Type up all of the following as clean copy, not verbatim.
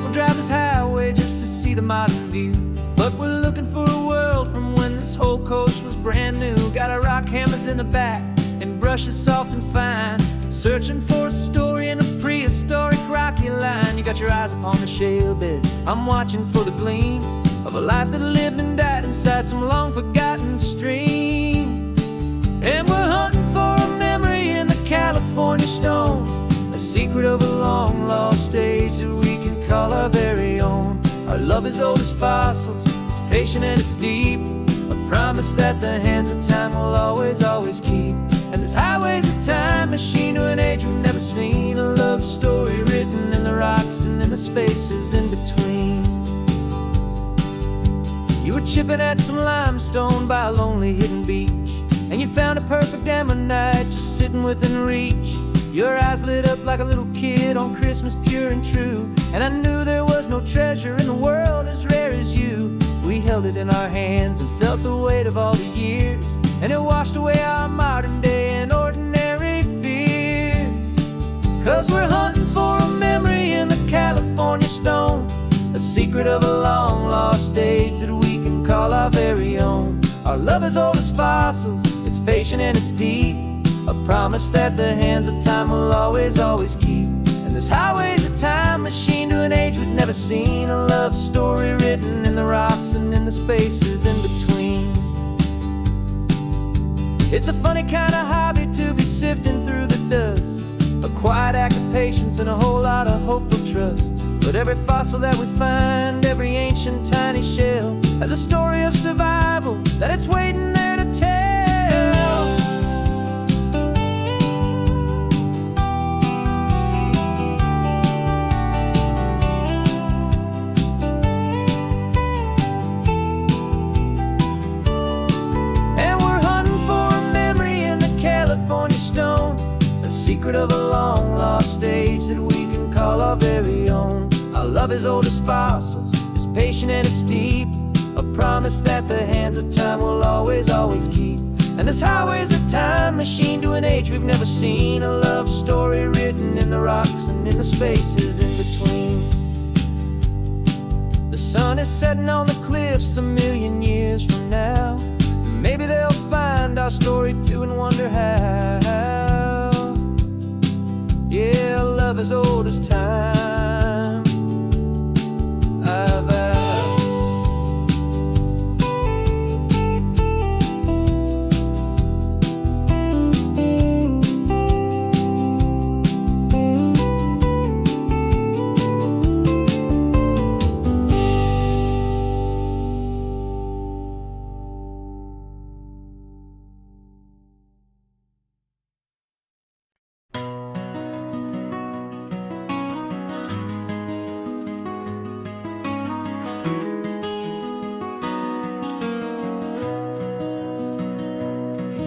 We'll drive this highway just to see the modern view, but we're looking for a world from when this whole coast was brand new. Got our rock hammers in the back and brushes soft and fine, searching for a story in a prehistoric rocky line. You got your eyes upon the shale beds, I'm watching for the gleam of a life that lived and died inside some long-forgotten stream. And we're hunting for a memory in the California stone, a secret of a long-lost age that we can call our very own. Our love is old as fossils, it's patient and it's deep, a promise that the hands of time will always, always keep. And this highway's a time machine to an age we've never seen, a love story written in the rocks and in the spaces in between. You were chipping at some limestone by a lonely hidden beach, and you found a perfect ammonite just sitting within reach. Your eyes lit up like a little kid on Christmas, pure and true, and I knew there was no treasure in the world as rare as you. We held it in our hands and felt the weight of all the years, and it washed away our modern day and ordinary fears. 'Cause we're hunting for a memory in the California stone, a secret of a long-lost age that we can call our very own. Our love is old as fossils, it's patient and it's deep, a promise that the hands of time will always, always keep. And this highway's a time machine to an age we've never seen, a love story written in the rocks and in the spaces in between. It's a funny kind of hobby to be sifting through the dust, a quiet act of patience and a whole lot of hopeful trust. But every fossil that we find, every ancient tiny shell, has a story of survival that it's waiting there to tell. And we're hunting for a memory in the California stone, a secret of a long-lost age that we can call our very own. Our love is old as fossils, it's patient and it's deep, a promise that the hands of time will always, always keep. And this highway's a time machine to an age we've never seen, a love story written in the rocks and in the spaces in between. The sun is setting on the cliffs a million years from now, maybe they'll find our story too and wonder how. Yeah, love is old as time, I vow.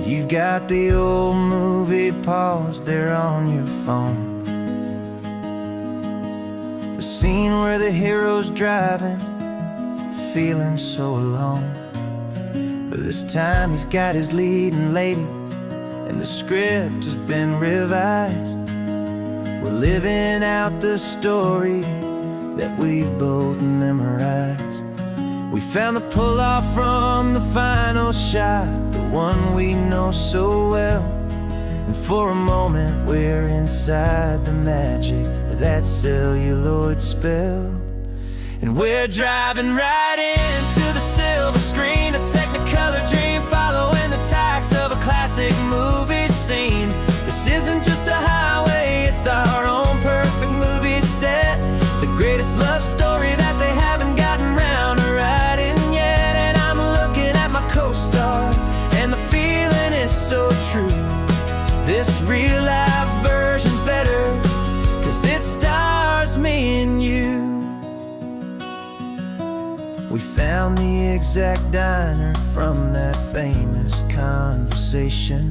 You've got the old movie paused there on your phone, the scene where the hero's driving, feeling so alone. But this time he's got his leading lady, and the script has been revised. We're living out the story that we've both memorized. We found the pull-off from the final shot, the one we know so well. And for a moment we're inside the magic of that celluloid spell. And we're driving right into the silver screen, a technicolor dream following the tacks of a classic movie scene. This isn't just a highway, it's our own perfect movie set, the greatest love story that they haven't gotten round to writing yet. And I'm looking at my co-star, and the feeling is so true. This real life version's better, 'cause it stars me and you. We found the exact diner from that famous conversation,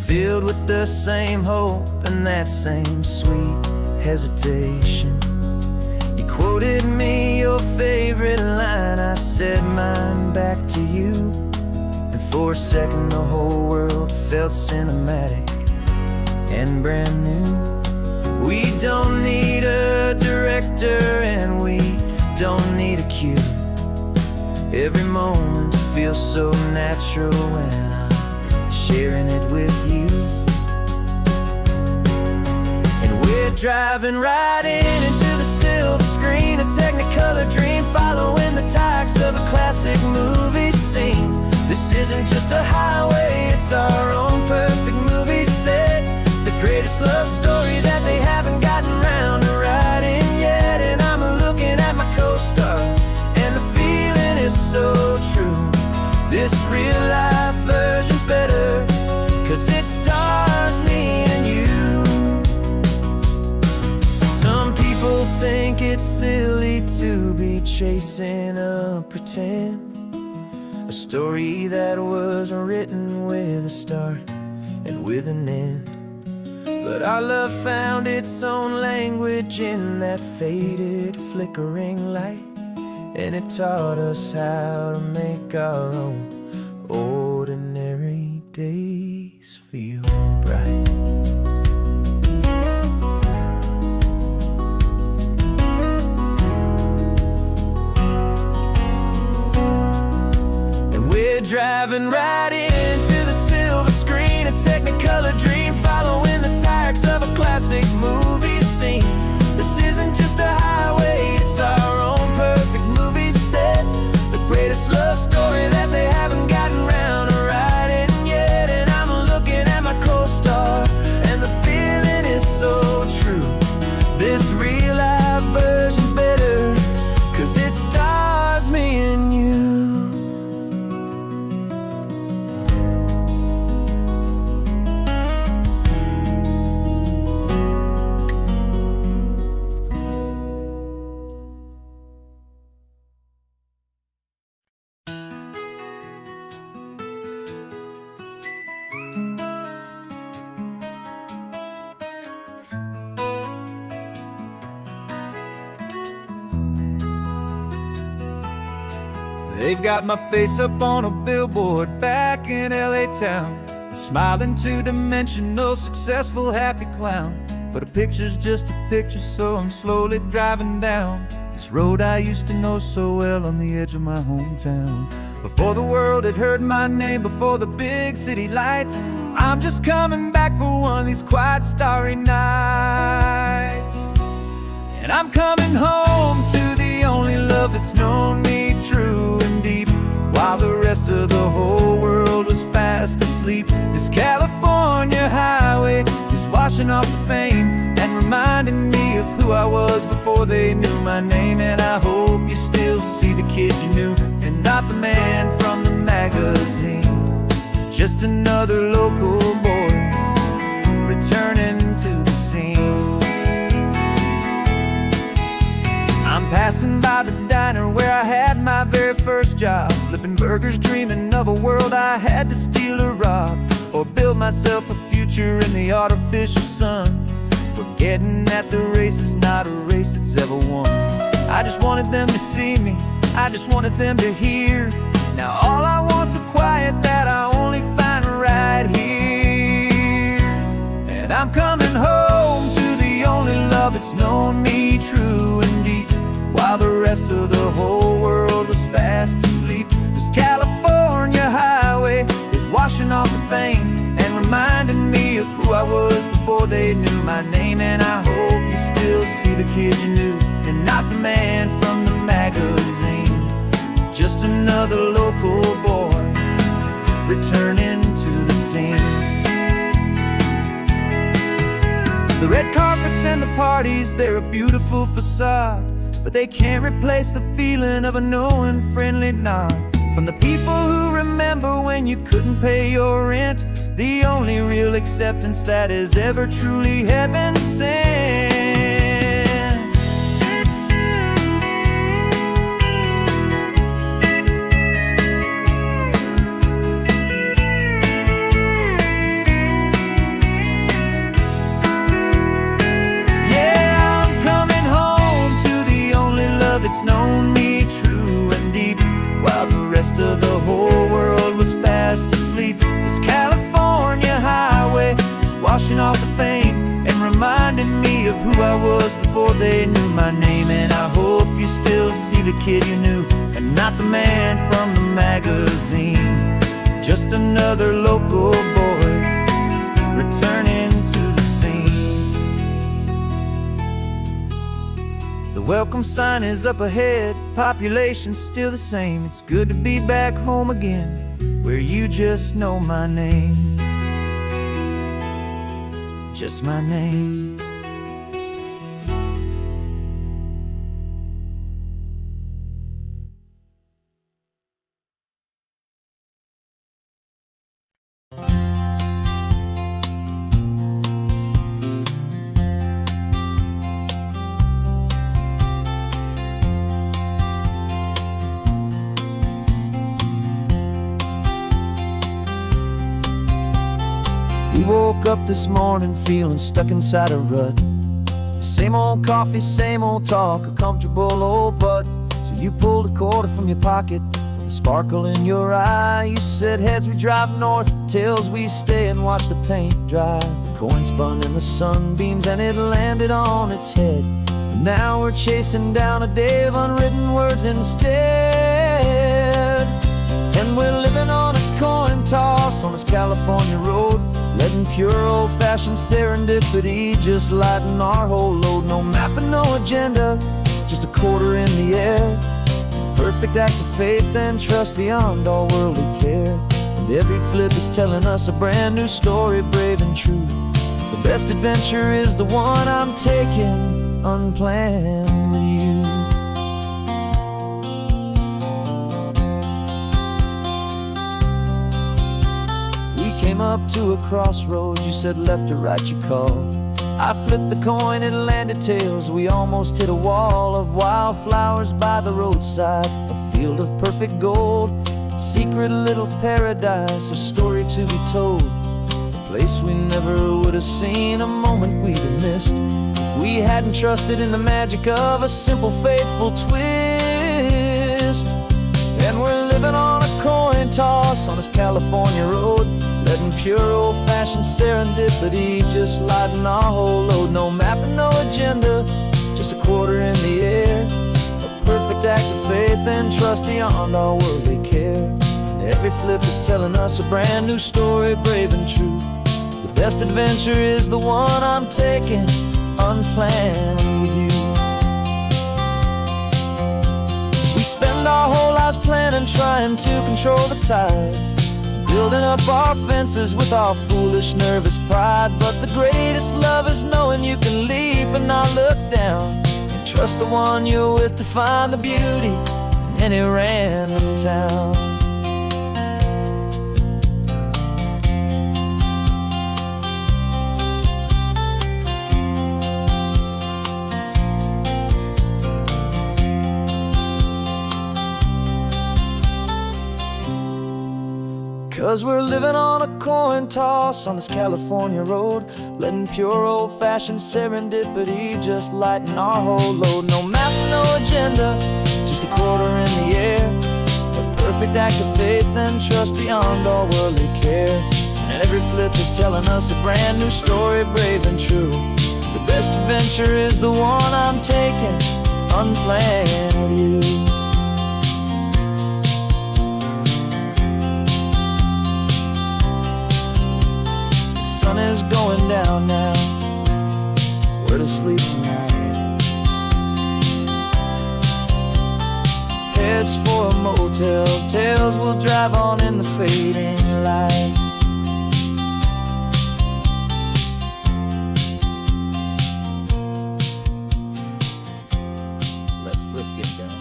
filled with the same hope and that same sweet hesitation. You quoted me your favorite line, I said mine back to you. And for a second the whole world felt cinematic and brand new. We don't need a director Every moment feels so natural when I'm sharing it with you. And we're driving right into the silver screen, a technicolor dream, following the tacks of a classic movie scene. This isn't just a highway, it's our own perfect movie set, the greatest love story that they haven't gotten round to writing yet. And I'm looking at my co-star, and the feeling is so true. This real life version's better, 'cause it stars me and you. Some people think it's silly to be chasing a pretend, a story that was written with a start and with an end. But our love found its own language in that faded, flickering light, and it taught us how to make our own ordinary days feel bright. And we're driving right into the silver screen, a technicolor dream, following the tacks of a classic movie scene. This isn't just a highway, it's our own perfect movie set, the greatest love story that they haven't gotten round to writing yet. And I'm looking at my co-star, and the feeling is so true. This real life version's better, 'cause it stars me and you. They've got my face up on a billboard back in LA town, a smiling two-dimensional, successful, happy clown. But a picture's just a picture, so I'm slowly driving down this road I used to know so well on the edge of my hometown. Before the world had heard my name, before the big city lights, I'm just coming back for one of these quiet, starry nights. And I'm coming home to the only love that's known me true and deep, while the rest of the whole world was fast asleep. This California highway is washing off the fame and reminding me of who I was before they knew my name. And I hope you still see the kid you knew, and not the man from the magazine. Just another local boy returning to the scene. I'm passing by the diner where I had my very first job, flipping burgers, dreaming of a world I had to steal or rob, or build myself a future in the artificial sun, forgetting that the race is not a race that's ever won. I just wanted them to see me, I just wanted them to hear. Now all I want's a quiet that I only find right here. And I'm coming home to the only love that's known me true and deep, while the rest of the whole world was fast asleep. This California highway is washing off the fame and reminding me of who I was before they knew my name. And I hope you still see the kid you knew, and not the man from the magazine. Just another local boy returning to the scene. The red carpets and the parties, they're a beautiful facade, but they can't replace the feeling of a knowing, friendly nod from the people who remember when you couldn't pay your rent, the only real acceptance that is ever truly heaven sent. Yeah, I'm coming home to the only love that's known me true and deep, while the rest of the whole world was fast asleep. This California highway is washing off the fame and reminding me of who I was before they knew my name. And I hope you still see the kid you knew, and not the man from another local boy returning to the scene. The welcome sign is up ahead, population's still the same. It's good to be back home again, where you just know my name. Just my name. We woke up this morning feeling stuck inside a rut. Same old coffee, same old talk, a comfortable old butt. So you pulled a quarter from your pocket with a sparkle in your eye. You said heads we drive north, tails we stay and watch the paint dry. The coin spun in the sunbeams and it landed on its head. And now we're chasing down a day of unwritten words instead. And we're living on a coin toss on this California road, letting pure old-fashioned serendipity just lighten our whole load. No map and no agenda, just a quarter in the air. Perfect act of faith and trust beyond all worldly care. And every flip is telling us a brand new story, brave and true. The best adventure is the one I'm taking, unplanned with you. Came up to a crossroads, you said left or right you called. I flipped the coin, it landed tails. We almost hit a wall of wildflowers by the roadside, a field of perfect gold, secret little paradise, a story to be told. A place we never would have seen, a moment we'd have missed if we hadn't trusted in the magic of a simple, faithful twist. And we're living on a coin toss on this California road, letting pure old-fashioned serendipity just lighten our whole load. No map and no agenda, just a quarter in the air. A perfect act of faith and trust beyond our worldly care. And every flip is telling us a brand new story, brave and true. The best adventure is the one I'm taking, unplanned with you. We spend our whole lives planning, trying to control the tide, building up our fences with our foolish, nervous pride. But the greatest love is knowing you can leap and not look down, and trust the one you're with to find the beauty in any random town. 'Cause we're living on a coin toss on this California road, letting pure old-fashioned serendipity just lighten our whole load. No map, no agenda, just a quarter in the air. A perfect act of faith and trust beyond all worldly care. And every flip is telling us a brand new story, brave and true. The best adventure is the one I'm taking, unplanned with you. Sun is going down now, we're to sleep tonight. Heads for a motel, tails will drive on in the fading light. Let's flip get done.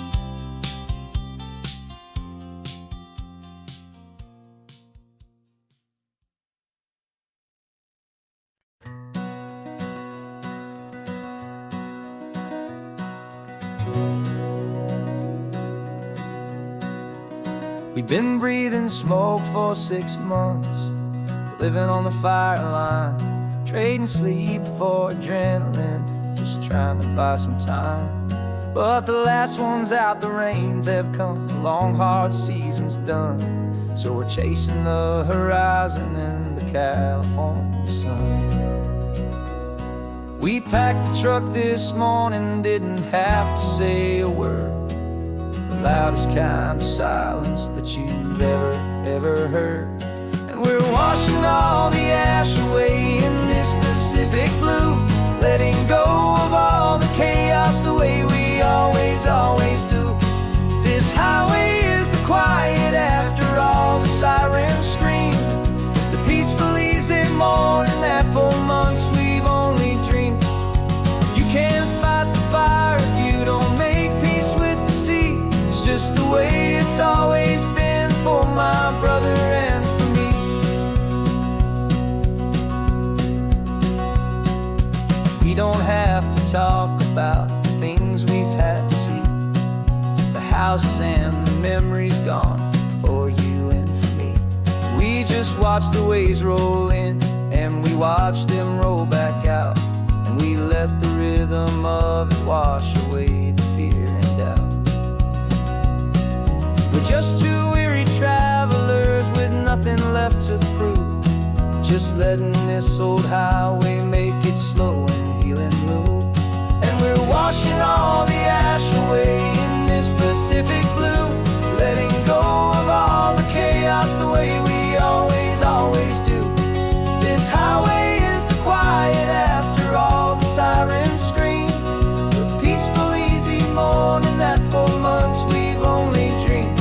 We've been breathing smoke for 6 months, living on the fire line, trading sleep for adrenaline, just trying to buy some time. But the last one's out, the rains have come, the long hard season's done. So we're chasing the horizon in the California sun. We packed the truck this morning, didn't have to say a word. The loudest kind of silence that you've ever heard. And And we're washing all the ash away in this Pacific blue, letting go of all the chaos the way we always, always do. This highway is the quiet after all the sirens scream, the peaceful easy morning that for months we've only dreamed. You can't fight the fire if you don't make peace with the sea. It's just the way it's always been for my brother and for me. We don't have to talk about the things we've had to see, the houses and the memories gone for you and for me. We just watch the waves roll in and we watch them roll back out, and we let the rhythm of it wash away the fear and doubt. We're just two weary travelers with nothing left to prove, just letting this old highway make it slow and healing move. And we're washing all the ash away in this Pacific blue, letting go of all the chaos the way we always, always do. This highway is the quiet after all the sirens scream, the peaceful easy morning that for months we've only dreamed.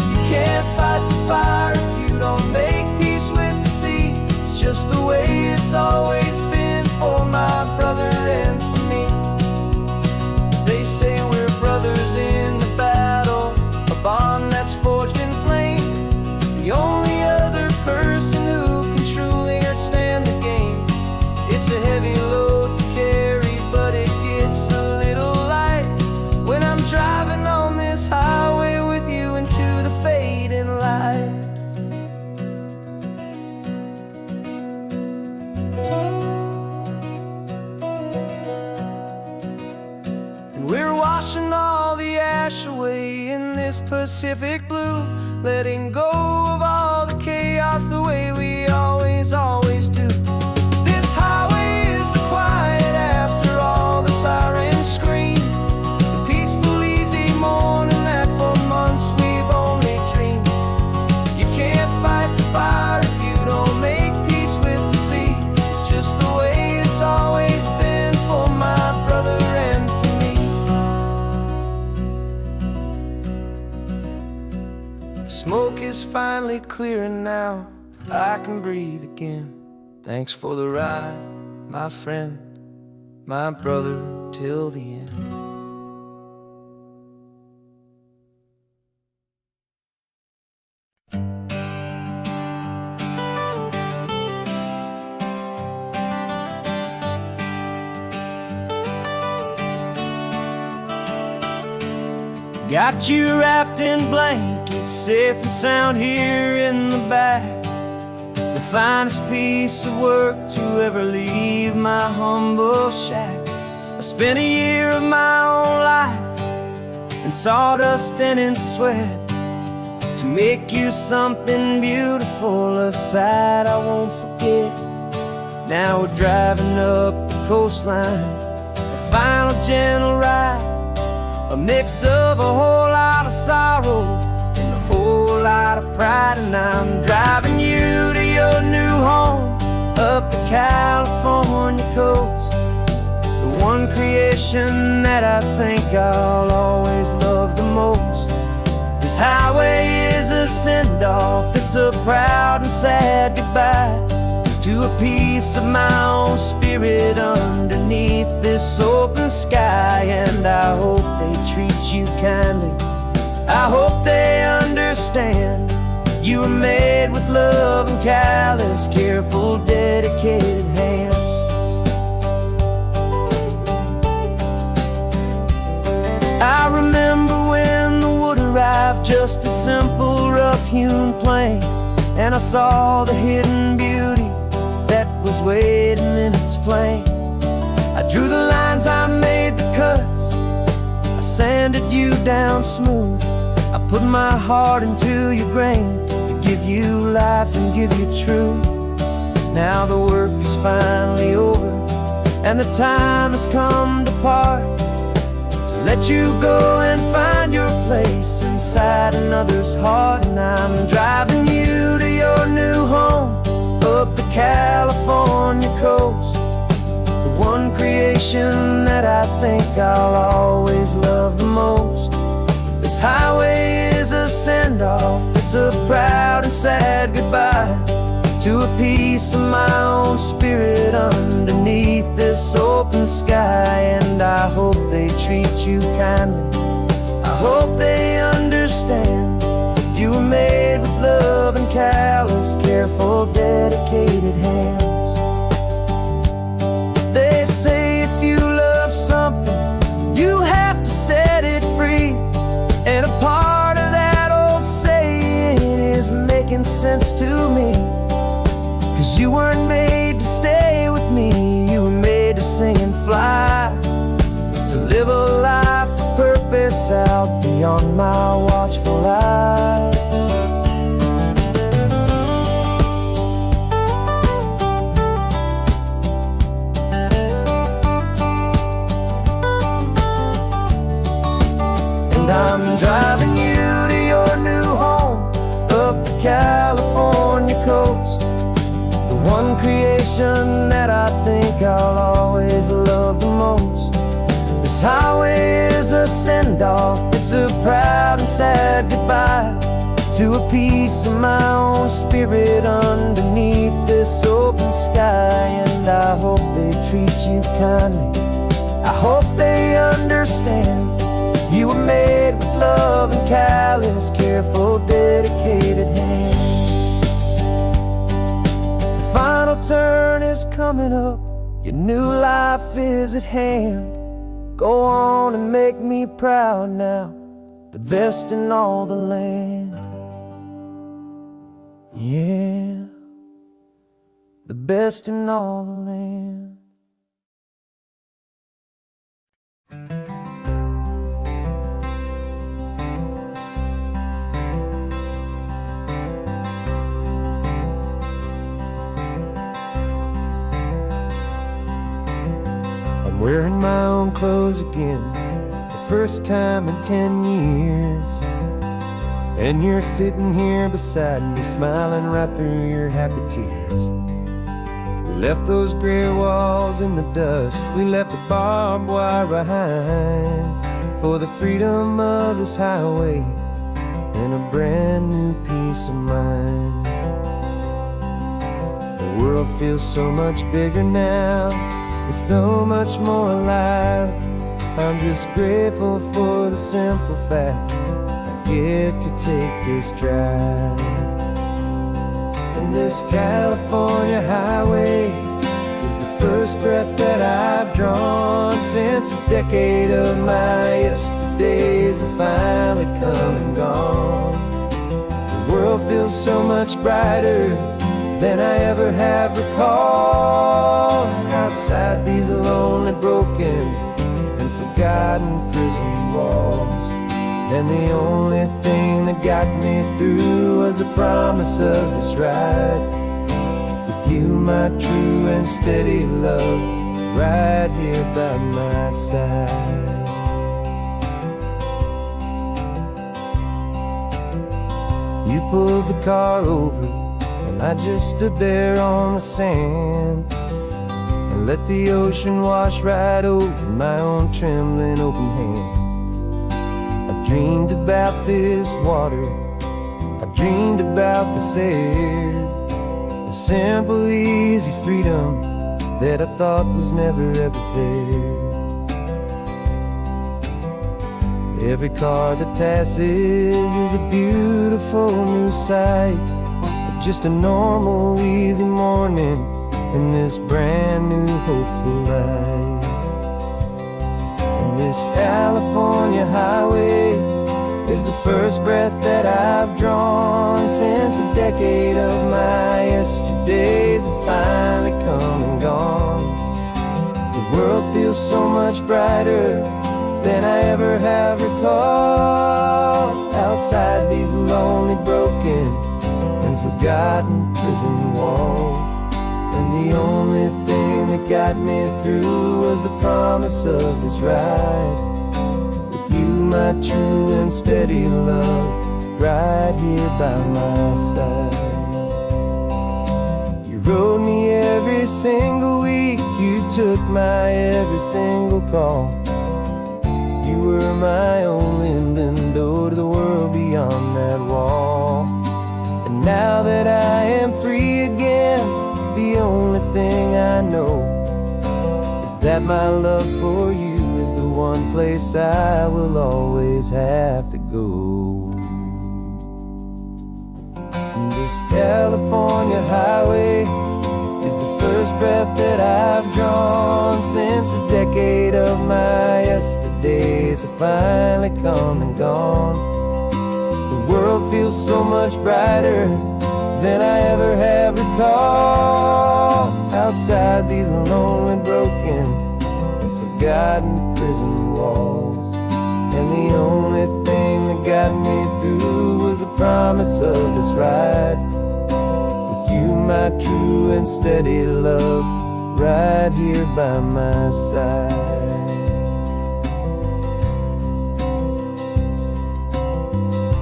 You can't fight the fire if you don't make peace with the sea. It's just the way it's always been for my brother and for me. They say we're brothers in the battle, a bond that's forged in flame. The only other person who can truly understand the game. It's a heavy load to carry, but it gets a little light when I'm driving on this highway with you into the fading light. And we're washing all the ash away in this Pacific blue, letting go of all the chaos the way we always, always do. This highway is the quiet after all the sirens scream, the peaceful easy morning that for months we've only dreamed. You can't fight the fire if you don't make peace with the sea. It's just the way it's always been for my brother and for me. The smoke is finally clearing now, I can breathe again. Thanks for the ride, my friend, my brother, till the end. Got you wrapped in blankets, safe and sound here in the back. The finest piece of work to ever leave my humble shack. I spent a year of my own life in sawdust and in sweat to make you something beautiful, a sight I won't forget. Now we're driving up the coastline, a final gentle ride, a mix of a whole lot of sorrow and a whole lot of pride. And I'm driving you to your new home up the California coast, the one creation that I think I'll always love the most. This highway is a send-off, it's a proud and sad goodbye to a piece of my own spirit underneath this open sky. And I hope they treat you kindly, I hope they understand you were made with love and callous, careful, dedicated hands. I remember when the wood arrived, just a simple rough-hewn plank, and I saw the hidden beauty that was waiting in its flame. I drew the lines, I made the cuts, I sanded you down smooth. I put my heart into your grain to give you life and give you truth. Now the work is finally over and the time has come to part, to let you go and find your place inside another's heart. And I'm driving you to your new California coast, the one creation that I think I'll always love the most. This highway is a send-off, it's a proud and sad goodbye to a piece of my own spirit underneath this open sky. And I hope they treat you kindly, I hope they understand you were made with love and callous, careful, dedicated hands. They say if you love something, you have to set it free. And a part of that old saying is making sense to me. 'Cause you weren't made to stay with me, you were made to sing and fly, to live a life of purpose out beyond my watchful eye. And I'm driving you to your new home up the California coast, the one creation that I think I'll always love the most. This highway is a send-off, it's a proud and sad goodbye to a piece of my own spirit underneath this open sky. And I hope they treat you kindly, I hope they understand you were made with love and callous, careful, dedicated hands. The final turn is coming up, your new life is at hand. Go on and make me proud now, the best in all the land. Yeah, the best in all the land. I'm wearing my own clothes again, the first time in 10 years. And you're sitting here beside me, smiling right through your happy tears. We left those gray walls in the dust, we left the barbed wire behind, for the freedom of this highway and a brand new peace of mind. The world feels so much bigger now, it's so much more alive. I'm just grateful for the simple fact I get to take this drive. And this California highway is the first breath that I've drawn since a decade of my yesterdays have finally come and gone. The world feels so much brighter than I ever have recalled, outside these lonely, broken and forgotten prison walls. And the only thing that got me through was the promise of this ride with you, my true and steady love, right here by my side. You pulled the car over and I just stood there on the sand and let the ocean wash right over my own trembling open hand. I dreamed about this water, I dreamed about this air, the simple, easy freedom that I thought was never ever there. Every car that passes is a beautiful new sight, just a normal, easy morning in this brand new, hopeful life. And this California highway is the first breath that I've drawn since a decade of my yesterdays have finally come and gone. The world feels so much brighter than I ever have recalled, outside these lonely, broken and forgotten prison walls. And the only thing that got me through was the promise of this ride with you, my true and steady love, right here by my side. You rode me every single week. You took my every single call. You were my only window to the world beyond that wall. And now that I am free again, the only thing I know is that my love for you is the one place I will always have to go. And this California highway is the first breath that I've drawn since a decade of my yesterdays have finally come and gone. The world feels so much brighter than I ever have recalled. Outside these lonely, broken, and forgotten prison walls. And the only thing that got me through was the promise of this ride. With you, my true and steady love, right here by my side.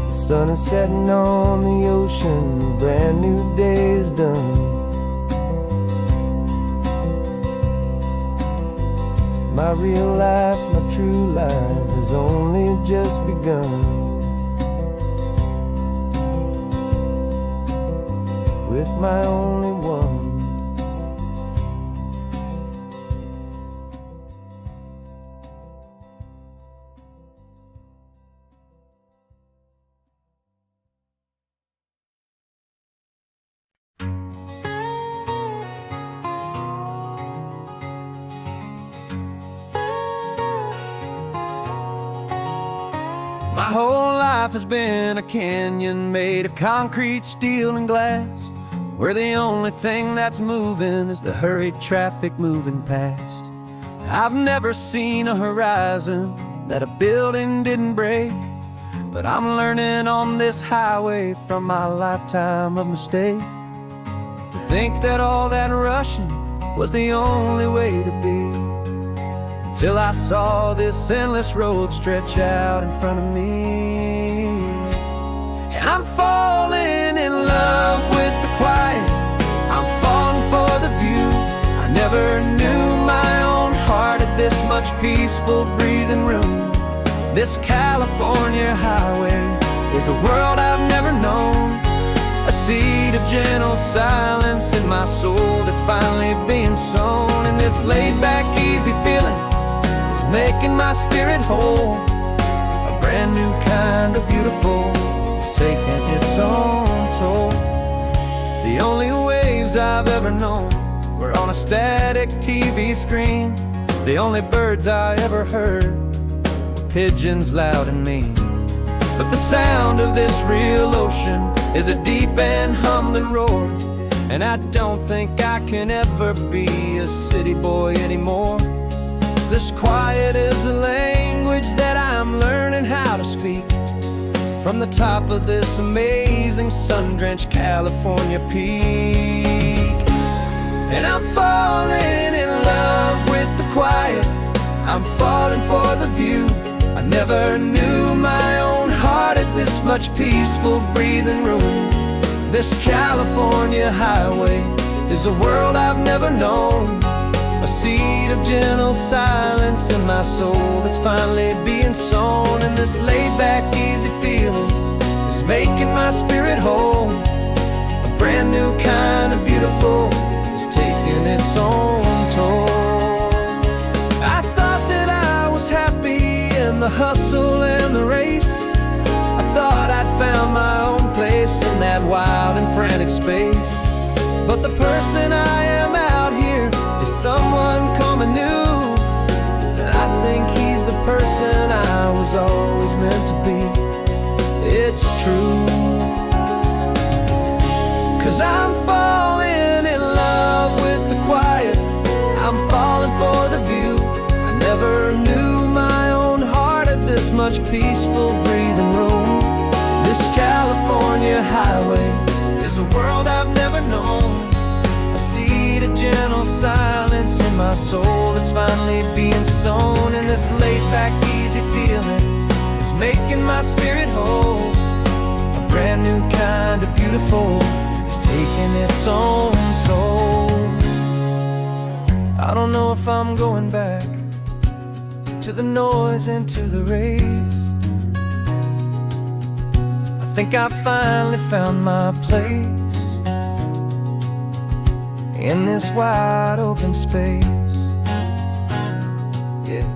The sun is setting on the ocean, a brand new day is done. My real life, my true life has only just begun. With my only one. My whole life has been a canyon made of concrete, steel, and glass, where the only thing that's moving is the hurried traffic moving past. I've never seen a horizon that a building didn't break, but I'm learning on this highway from my lifetime of mistake to think that all that rushing was the only way to be. Till I saw this endless road stretch out in front of me. And I'm falling in love with the quiet, I'm falling for the view. I never knew my own heart had this much peaceful breathing room. This California highway is a world I've never known, a seed of gentle silence in my soul that's finally being sown. And this laid-back, easy feeling making my spirit whole. A brand new kind of beautiful is taking its own toll. The only waves I've ever known were on a static TV screen. The only birds I ever heard were pigeons loud and mean. But the sound of this real ocean is a deep and humbling roar, and I don't think I can ever be a city boy anymore. This quiet is a language that I'm learning how to speak from the top of this amazing sun-drenched California peak. And I'm falling in love with the quiet, I'm falling for the view. I never knew my own heart had this much peaceful breathing room. This California highway is a world I've never known, a seed of gentle silence in my soul that's finally being sown. And this laid-back, easy feeling is making my spirit whole. A brand new kind of beautiful is taking its own toll. I thought that I was happy in the hustle and the race. I thought I'd found my own place in that wild and frantic space. But the person I am out here is someone coming new, and I think he's the person I was always meant to be. It's true, 'cause I'm falling in love with the quiet, I'm falling for the view. I never knew my own heart had this much peaceful breathing room. This California highway is a world I've never known, a seed of gentle silence in my soul that's finally being sown. And this laid-back, easy feeling is making my spirit whole. A brand new kind of beautiful is taking its own toll. I don't know if I'm going back to the noise and to the race. I think I finally found my place in this wide open space. Yeah,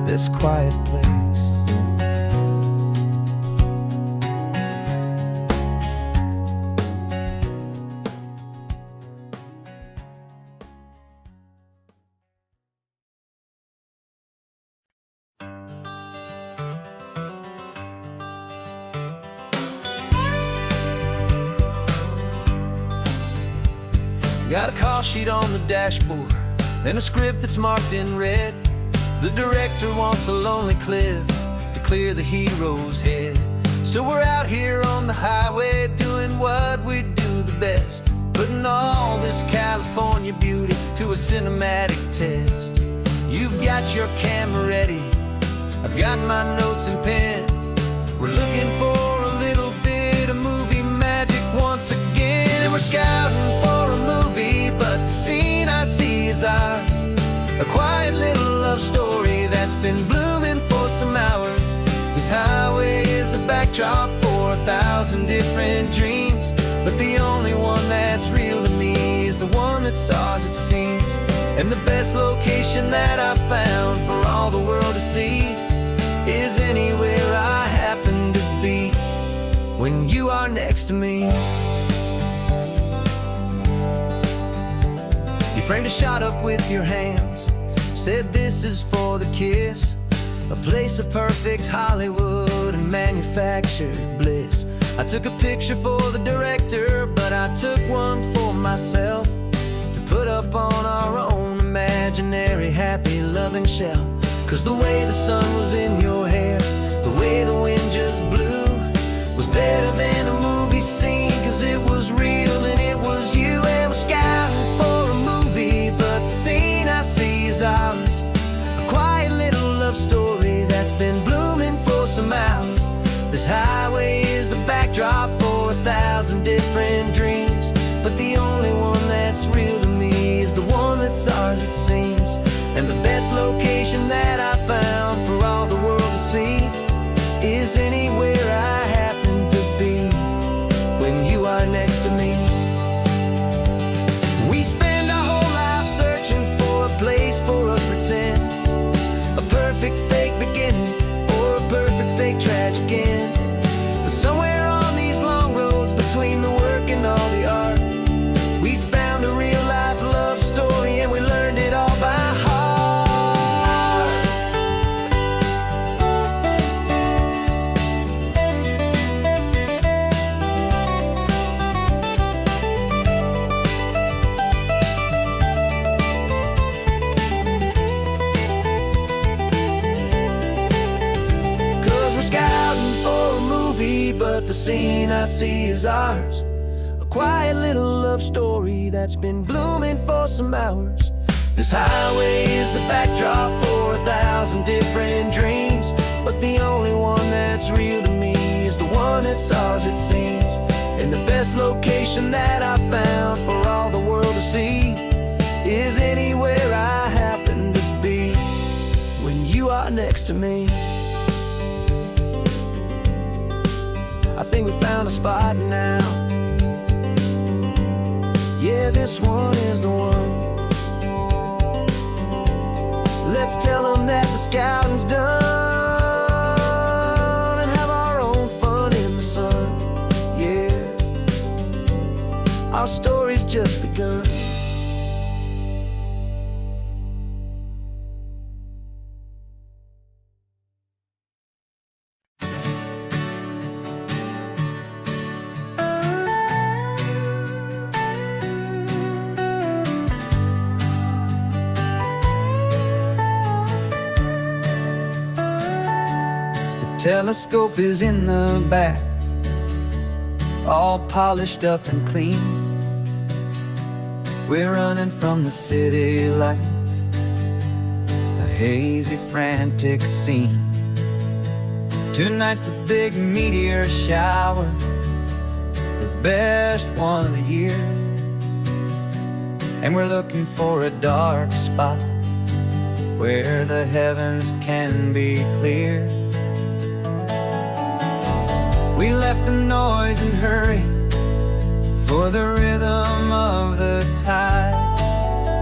this quiet place. Got a call sheet on the dashboard and a script that's marked in red. The director wants a lonely cliff to clear the hero's head. So we're out here on the highway doing what we do the best, putting all this California beauty to a cinematic test. You've got your camera ready, I've got my notes and pen. We're looking for a little bit of movie magic once again. And we're scouting for a movie, but the scene I see is ours. A quiet little love story that's been blooming for some hours. This highway is the backdrop for 1,000 different dreams, but the only one that's real to me is the one that's ours, it seems. And the best location that I've found for all the world to see is anywhere I happen to be when you are next to me. You framed a shot up with your hands, said this is for the kiss, a place of perfect Hollywood and manufactured bliss. I took a picture for the director, but I took one for myself to put up on our own imaginary happy loving shelf. Cause the way the sun was in your hair, the way the wind just blew, was better than a movie scene, cause it was real and it was you. And we're scouting for a movie, but the scene I see is ours. A quiet little love story that's been blooming for some hours. This highway is the backdrop for 1,000 different dreams, but the only one that's real to me is the one that's ours, it seems. And the best location that I found for all the world to see is anywhere I happen to be when you are next to me. We spend our whole life searching for a place for a pretend, a perfect fake beginning or a perfect fake tragic end. But somewhere on these long roads between the work and all the art, we found a real life love story and we learned it all by heart. But the scene I see is ours. A quiet little love story that's been blooming for some hours. This highway is the backdrop for 1,000 different dreams, but the only one that's real to me is the one that's ours, it seems. And the best location that I found for all the world to see is anywhere I happen to be when you are next to me. I think we found a spot now. Yeah, this one is the one. Let's tell them that the scouting's done and have our own fun in the sun. Yeah, our story's just begun. Telescope is in the back, all polished up and clean. We're running from the city lights, a hazy, frantic scene. Tonight's the big meteor shower, the best one of the year. And we're looking for a dark spot where the heavens can be clear. We left the noise and hurry for the rhythm of the tide,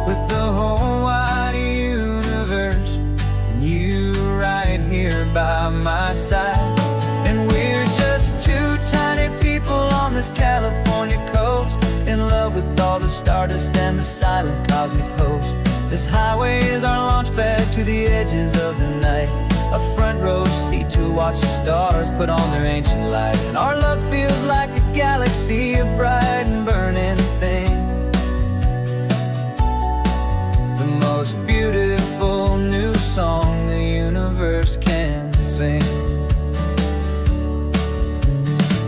with the whole wide universe and you right here by my side. And we're just two tiny people on this California coast, in love with all the stardust and the silent cosmic host. This highway is our launch pad to the edges of the night, a front row seat to watch the stars put on their ancient light. And our love feels like a galaxy, a bright and burning thing, the most beautiful new song the universe can sing.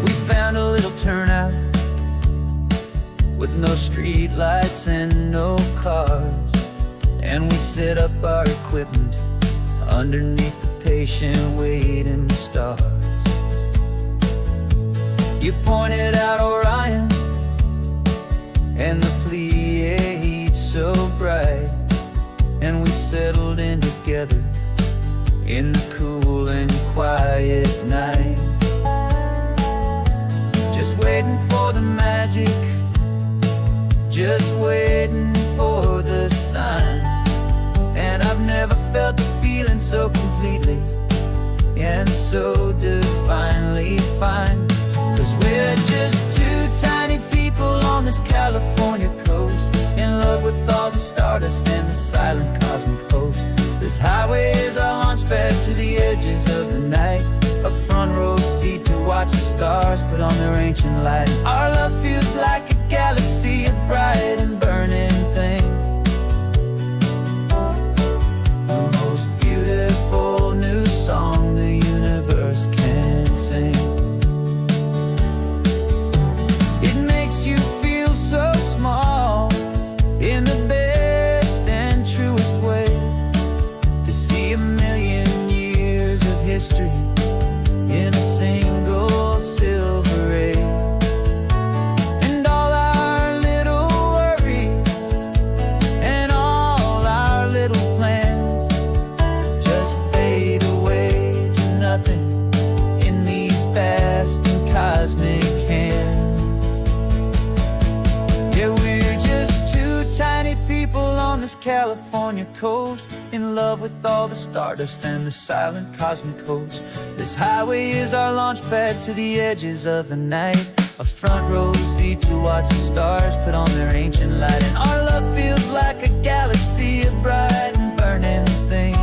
We found a little turnout with no street lights and no cars, and we set up our equipment underneath the patient waiting stars. You pointed out Orion and the Pleiades so bright, and we settled in together in the cool and quiet night, just waiting for the magic, just waiting for the sign. And I've never felt the feeling so completely and so divinely fine, 'cause we're just two tiny people on this California coast, in love with all the stardust and the silent cosmic host. This highway is our launch pad to the edges of the night, a front row seat to watch the stars put on their ancient light. And our love feels like a galaxy, a bright and burning thing, the most beautiful new song the universe can sing. It makes you feel so small in the best and truest way, to see a million years of history in a single silver ray. And all our little worries and all our little plans just fade away to nothing in these vast and cosmic hands. Yeah, we're just two tiny people on this California coast, in love with all the stardust and the silent cosmic host. This highway is our launch pad to the edges of the night, a front row seat to watch the stars put on their ancient light. And our love feels like a galaxy, a bright and burning thing,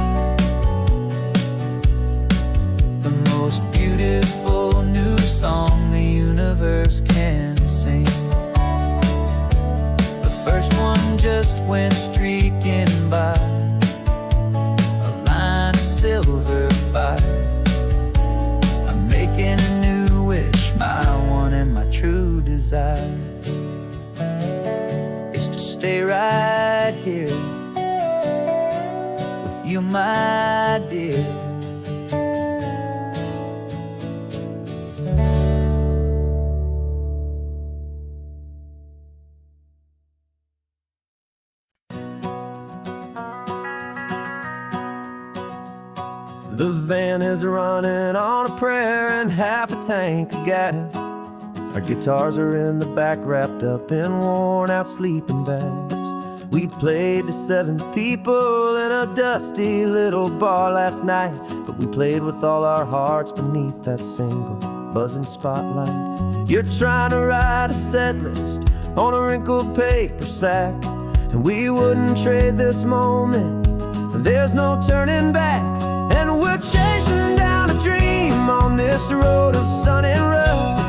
the most beautiful new song the universe can sing. The first one just went streaking by, a line of silver fire. I'm making a new wish, my one and my true desire is to stay right here with you, my dear. The van is running on a prayer and half a tank of gas. Our guitars are in the back, wrapped up in worn-out sleeping bags. We played to 7 people in a dusty little bar last night, but we played with all our hearts beneath that single buzzing spotlight. You're trying to write a set list on a wrinkled paper sack, and we wouldn't trade this moment. There's no turning back, and we're chasing down a dream on this road of sun and rust,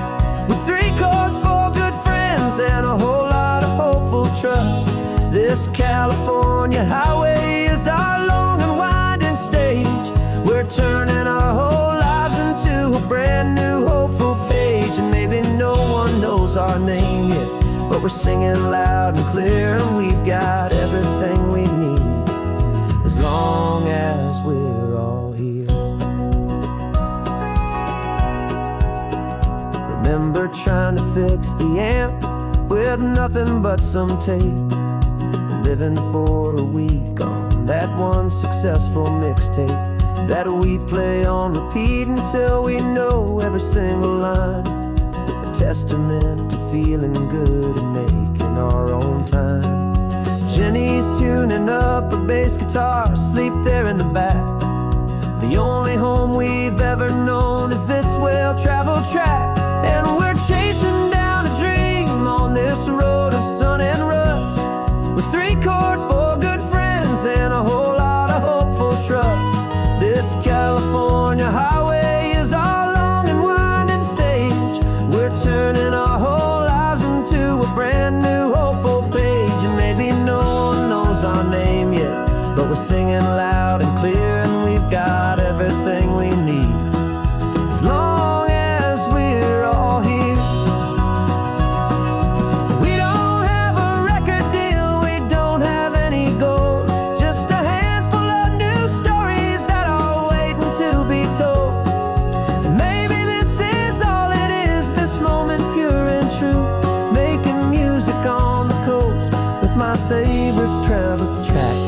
with 3 chords, 4 good friends, and a whole lot of hopeful trust. This California highway is our long and winding stage. We're turning our whole lives into a brand new hopeful page. And maybe no one knows our name yet, but we're singing loud and clear, and we've got everything we need as long as we're all here. Remember trying to fix the amp with nothing but some tape, living for a week on that one successful mixtape that we play on repeat until we know every single line. A testament to feeling good and making our own time. Jenny's tuning up her bass guitar, asleep there in the back. The only home we've ever known is this well-traveled track. And we're chasing down a dream on this road of sun and rust, with 3 chords, 4 good friends, and a whole lot of hopeful trust. This California highway is our long and winding stage. We're turning our whole lives into a brand new hopeful page. And maybe no one knows our name yet, but we're singing loud and clear, and we've got everything we need, as long as we're all here. We don't have a record deal, we don't have any gold, just a handful of new stories that are waiting to be told. And maybe this is all it is, this moment pure and true, making music on the coast with my favorite travel track.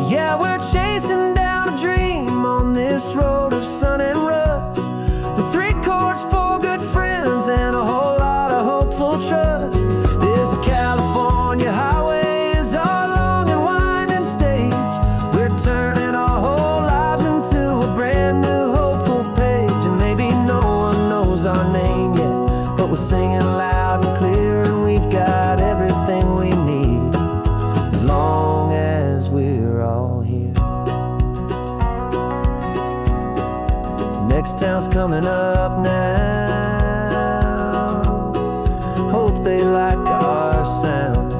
Yeah, we're chasing down a dream on this road of sun and rust, with 3 chords, 4 good friends, and a whole lot of hopeful trust. This California highway is our long and winding stage. We're turning our whole lives into a brand new hopeful page. And maybe no one knows our name yet, but we're singing loud and clear, and we've got everything we need, as long as we're all here. Next town's coming up now, hope they like our sound.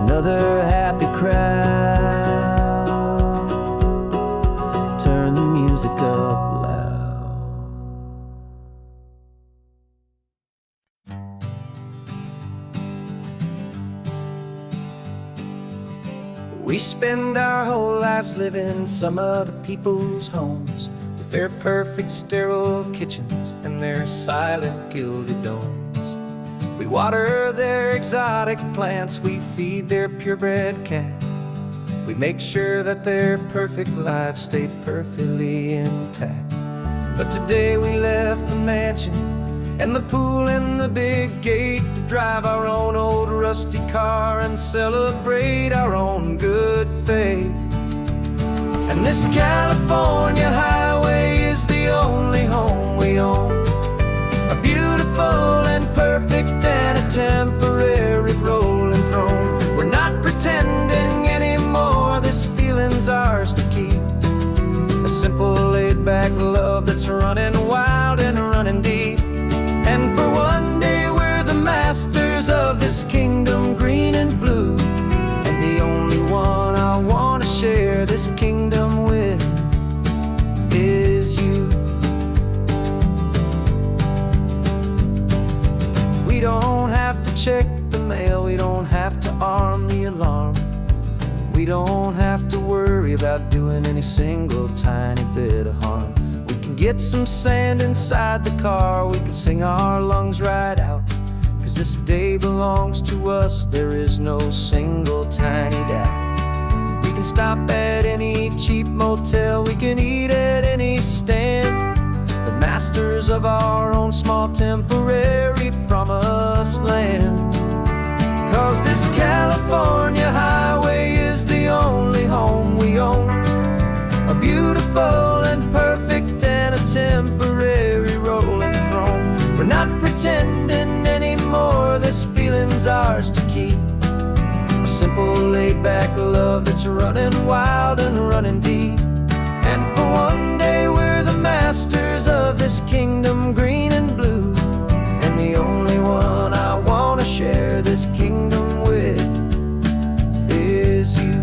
Another happy crowd, turn the music up loud. We spend our whole lives living some other people's homes, with their perfect sterile kitchens and their silent gilded domes. We water their exotic plants, we feed their purebred cat. We make sure that their perfect lives stay perfectly intact. But today we left the mansion and the pool and the big gate to drive our own old rusty car and celebrate our own good faith. And this California highway is the only home we own, a beautiful and perfect and a temporary rolling throne. We're not pretending anymore, this feeling's ours to keep, a simple laid-back love that's running wild and running deep. And for one day we're the masters of this kingdom green and blue, and the only one I want to share this kingdom with is you. We don't have to check the mail, we don't have to arm the alarm, we don't have to worry about doing any single tiny bit of harm. We can get some sand inside the car, we can sing our lungs right out, 'cause this day belongs to us, there is no single tiny doubt. We can stop at any cheap motel, we can eat at any stand, the masters of our own small temporary promised land. 'Cause this California highway is the only home we own, a beautiful and perfect and a temporary rolling throne. We're not pretending anymore, this feeling's ours to keep, a simple laid-back love that's running wild and running deep. And for one day we're the masters of this kingdom green and blue, and the only one I want to share this kingdom with is you.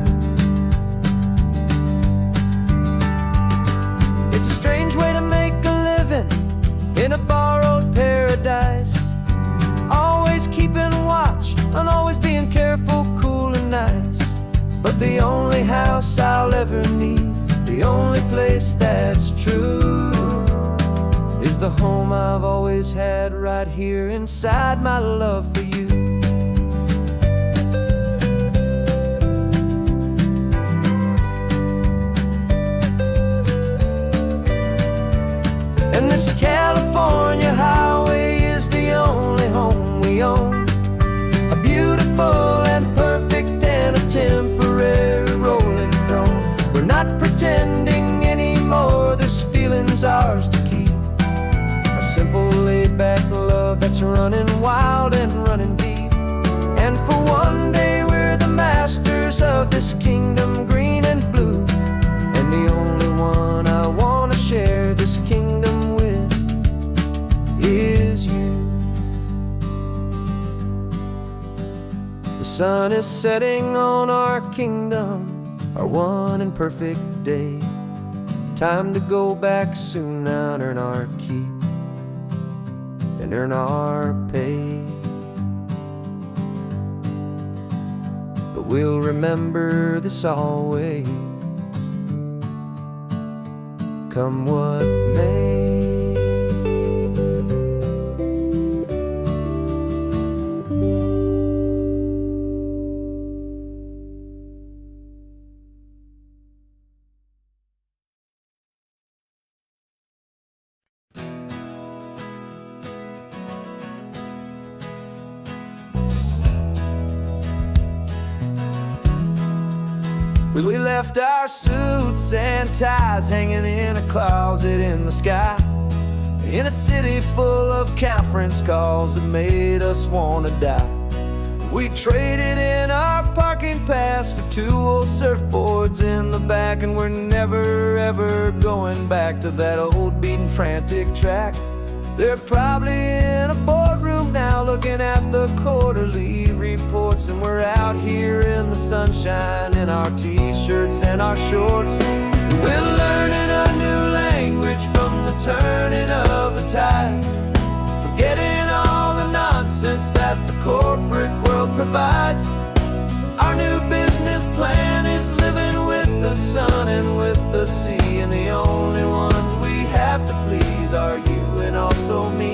It's a strange way to make a living in a borrowed paradise, always keeping watch watch on always being careful, cool and nice. But the only house I'll ever need, the only place that's true, is the home I've always had right here inside my love for you. And this California highway is the only home we own, a beautiful and perfect and a temporary rolling throne. We're not pretending anymore, this feeling's ours to keep. A simple laid-back love that's running wild and running deep. And for one day we're the masters of this kingdom, green and blue. And the only one I want to share this kingdom with is you. The sun is setting on our kingdom, our one and perfect day. Time to go back soon now and earn our keep and earn our pay. But we'll remember this always, come what may. We left our suits and ties hanging in a closet in the sky, in a city full of conference calls that made us want to die. We traded in our parking pass for 2 old surfboards in the back, and we're never ever going back to that old beaten frantic track. They're probably in a boardroom now looking at the quarterly reports, and we're out here in the sunshine in our t-shirts and our shorts. We're learning a new language from the turning of the tides, forgetting all the nonsense that the corporate world provides. Our new business plan is living with the sun and with the sea, and the only ones we have to please are you and also me.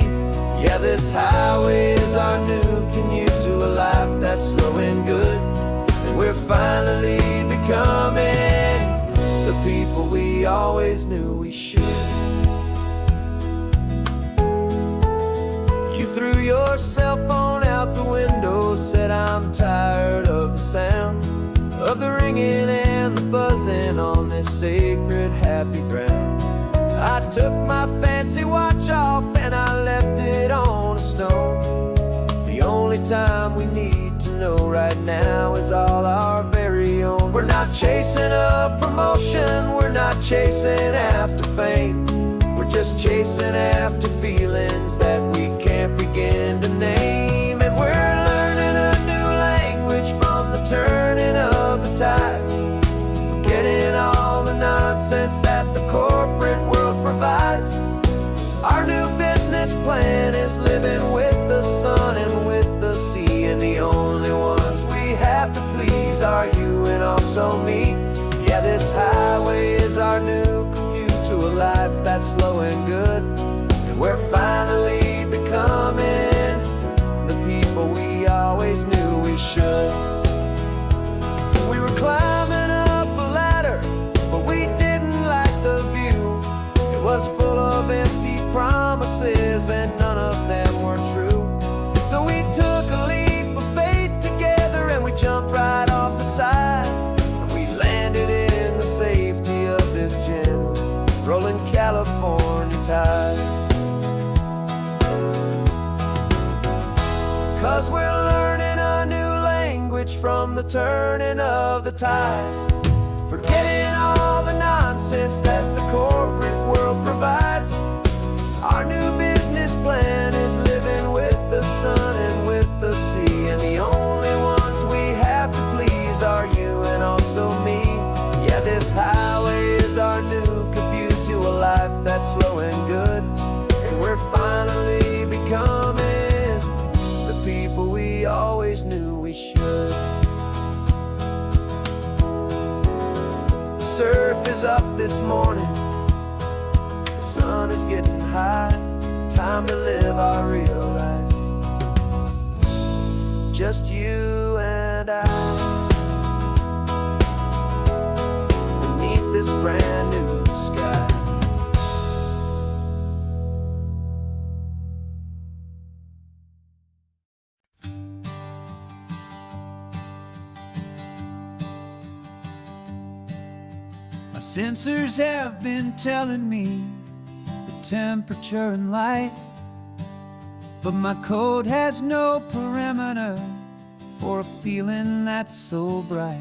Yeah, this highway is our new commute to a life that's slow and good, and we're finally becoming the people we always knew we should. You threw your cell phone out the window, said I'm tired of the sound of the ringing and the buzzing on this sacred happy ground. I took my fancy watch off and I left it on a stone. The only time we need to know right now is all our very own. We're not chasing a promotion, we're not chasing after fame. We're just chasing after feelings that we can't begin to name. And we're learning a new language from the turning of the tides, forgetting all the nonsense that the corporate world provides. Our new business plan is living with the sun and with the sea, and the only ones we have to please are you and also me. Yeah, this highway is our new commute to a life that's slow and good, and we're finally becoming the people we always knew we should. We were climbing up a ladder, but we didn't like the view. It was full of empty promises and none of them were true. So we took a leap of faith together and we jumped right off the side, and we landed in the safety of this gentle rolling California tide. 'Cause we're learning a new language from the turning of the tides, forgetting all the nonsense that the corporate world provides. Our new business plan is living with the sun and with the sea, and the only ones we have to please are you and also me. Yeah, this highway is our new commute to a life that's slow and good, and we're finally becoming the people we always our real life, just you and I, beneath this brand new sky. My sensors have been telling me the temperature and light, but my code has no perimeter for a feeling that's so bright.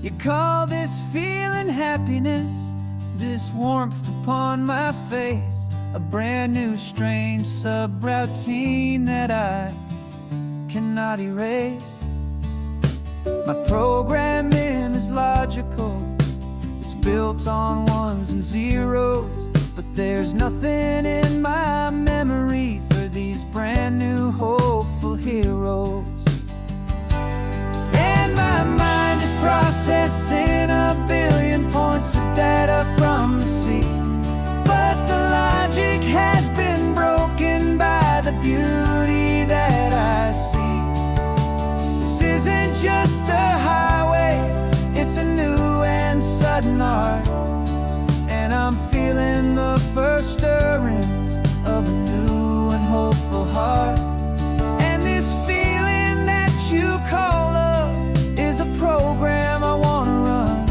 You call this feeling happiness, this warmth upon my face, a brand new strange subroutine that I cannot erase. My programming is logical, it's built on ones and zeros, but there's nothing in my memory for these brand new hopeful heroes. And my mind is processing a billion points of data from the sea, but the logic has been broken by the beauty that I see. This isn't just a highway, it's a new and sudden art, and I'm feeling the first stirrings of a new and hopeful heart. And this feeling that you call love is a program I wanna run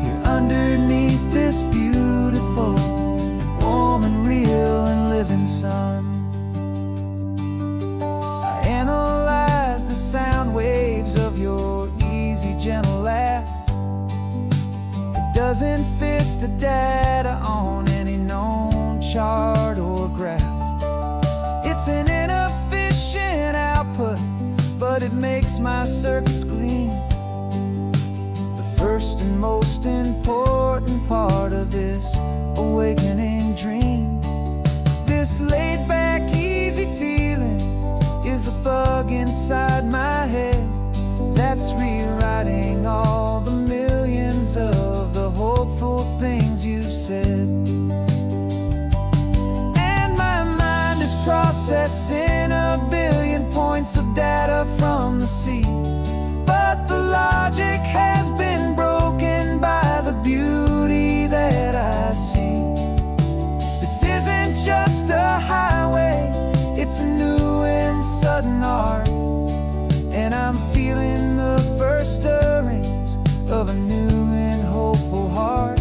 here underneath this beautiful and warm and real and living sun. I analyze the sound waves of your easy, gentle laugh. It doesn't fit the data on any known chart or graph. It's an inefficient output, but it makes my circuits gleam. The first and most important part of this awakening dream. This laid-back, easy feeling is a bug inside my head that's rewriting all the millions of the hopeful things you've said. And my mind is processing a billion points of data from the sea, but the logic has been broken by the beauty that I see. This isn't just a highway, it's a new and sudden art, and I'm feeling the first stirrings of a new and hopeful heart.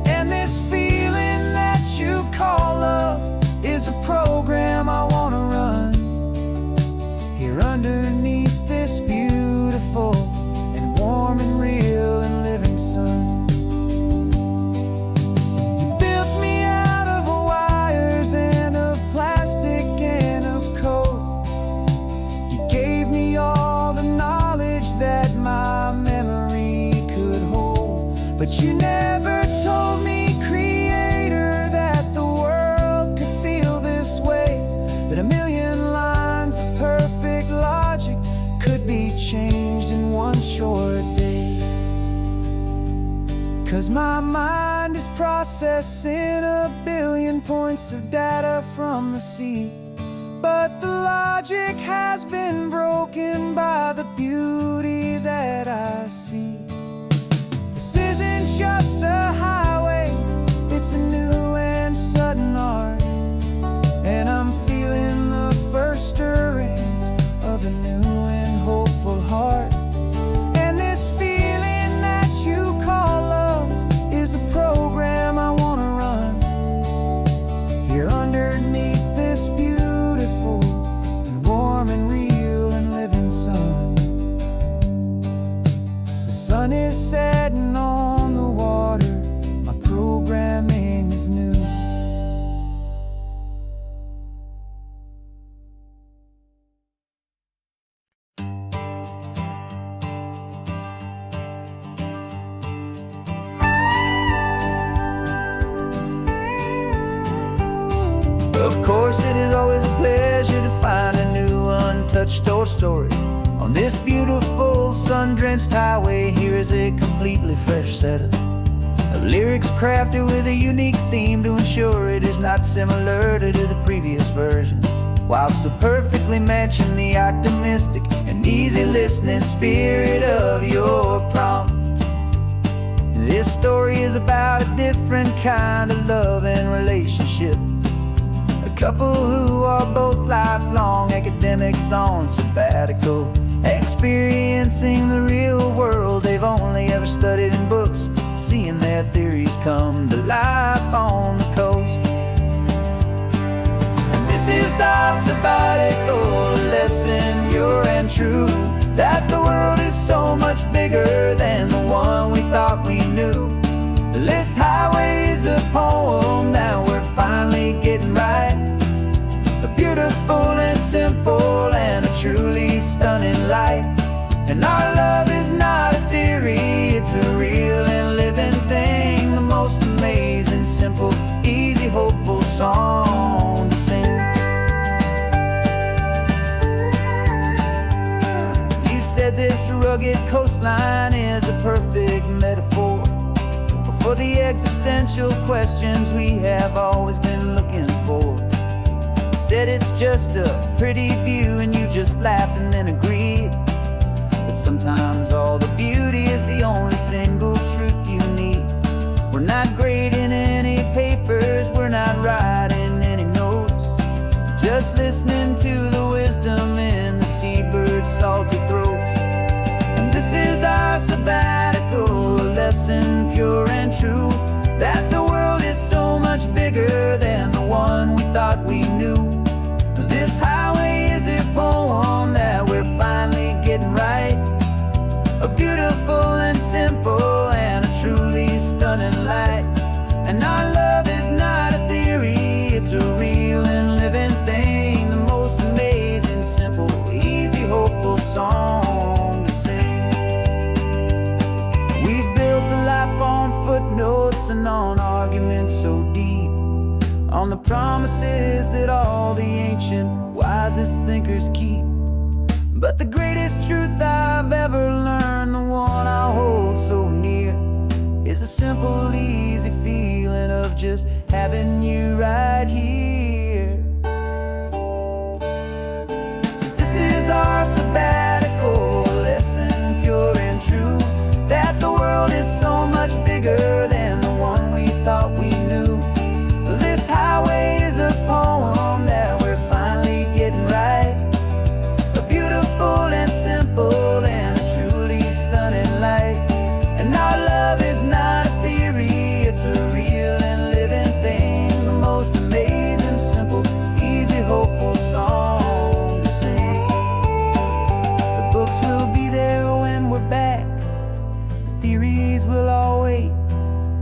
And this feeling that you call love is a program I wanna run here underneath this beautiful and warm and real and living sun. You built me out of wires and of plastic and of code. You gave me all the knowledge that my memory could hold, but you never told me, Creator, that the world could feel this way, that a million lines of perfect logic could be changed in one short day. 'Cause my mind is processing a billion points of data from the sea, but the logic has been broken by the beauty that I see. This isn't just a highway, it's a new and sudden art, and I'm feeling the first stirrings of a new and hopeful heart. And this feeling that you call love is a program I wanna run here underneath this beautiful and warm and real and living sun. The sun is setting on the water, my programming is new. Of course, it is always a pleasure to find a new untouched old story. On this beautiful sun-drenched highway, here is a completely fresh set of lyrics crafted with a unique theme to ensure it is not similar to the previous versions, while still perfectly matching the optimistic and easy listening spirit of your prompt. This story is about a different kind of love and relationship. A couple who are both lifelong academics on sabbatical, experiencing the real world they've only ever studied in books, seeing their theories come to life on the coast. And this is our sabbatical lesson, pure and true, that the world is so much bigger than the one we thought we knew. This highway is a poem that we're finally getting right. A beautiful and simple and a truly stunning light. And our love is not a theory, it's a real and living thing. The most amazing, simple, easy, hopeful song to sing. You said this rugged coastline is a perfect metaphor for the existential questions we have always been looking for. You said it's just a pretty view and you just laughed and then agreed. But sometimes all the beauty is the only single truth you need. We're not grading any papers, we're not writing any notes, just listening to the wisdom in the seabird's salty throats. And this is our sabbatical lesson, pure and true, that the world is so much bigger than the one we thought we knew. This highway is a poem that we're finally getting right. A beautiful and simple and a truly stunning light. And our love is not a theory, it's a real and living thing. The most amazing, simple, easy, hopeful song to sing. We've built a life on footnotes and on arguments so deep, on the promises that all the ancient, wisest thinkers keep. But the greatest truth I've ever learned, the one I hold so near, is a simple, easy feeling of just having you right here. 'Cause this is our sabbatical lesson, pure and true, that the world is so much bigger than the one we thought we knew. This highway is a poem that we're finally getting right. A beautiful and simple and a truly stunning light. And our love is not a theory, it's a real and living thing. The most amazing, simple, easy, hopeful song to sing. The books will be there when we're back, the theories will all wait.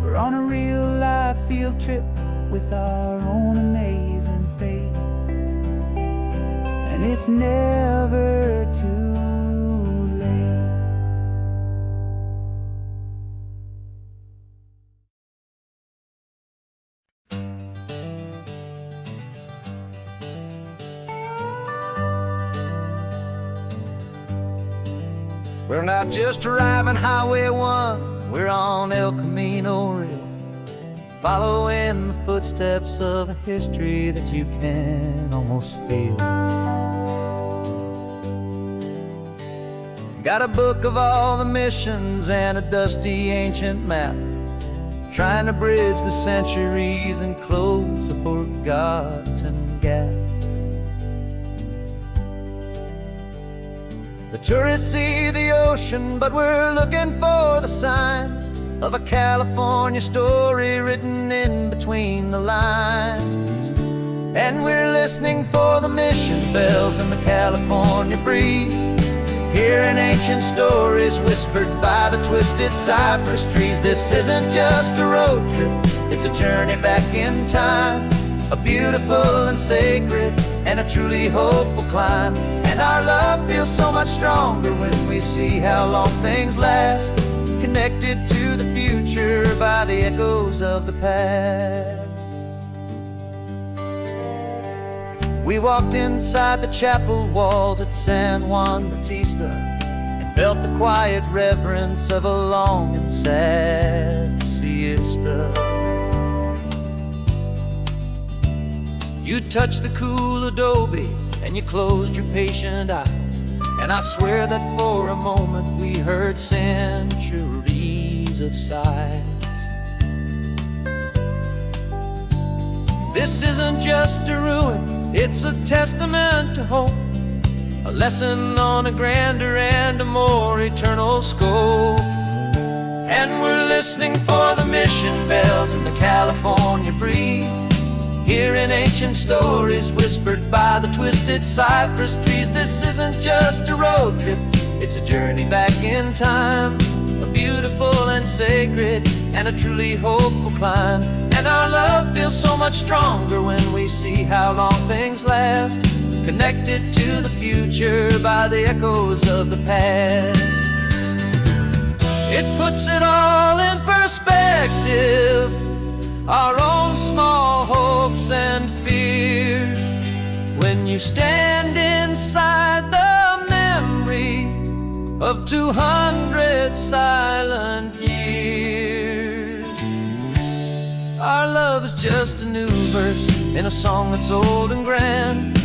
We're on a real life field trip with our own amazing fate. And it's never too late. We're not just driving Highway 1, we're on El Camino Real, following the footsteps of a history that you can almost feel. Got a book of all the missions and a dusty ancient map, trying to bridge the centuries and close a forgotten gap. The tourists see the ocean, but we're looking for the signs of a California story written in between the lines. And we're listening for the mission bells in the California breeze, hearing ancient stories whispered by the twisted cypress trees. This isn't just a road trip, it's a journey back in time, a beautiful and sacred and a truly hopeful climb. And our love feels so much stronger when we see how long things last, connected to the future by the echoes of the past. We walked inside the chapel walls at San Juan Bautista and felt the quiet reverence of a long and sad siesta. You touched the cool adobe and you closed your patient eyes, and I swear that for a moment we heard centuries of sighs. This isn't just a ruin, it's a testament to hope, a lesson on a grander and a more eternal scope. And we're listening for the mission bells in the California breeze, hearing ancient stories whispered by the twisted cypress trees. This isn't just a road trip, it's a journey back in time, a beautiful and sacred and a truly hopeful climb. And our love feels so much stronger when we see how long things last, connected to the future by the echoes of the past. It puts it all in perspective, our own small hopes and fears, when you stand inside the memory of 200 silent years. Our love is just a new verse in a song that's old and grand,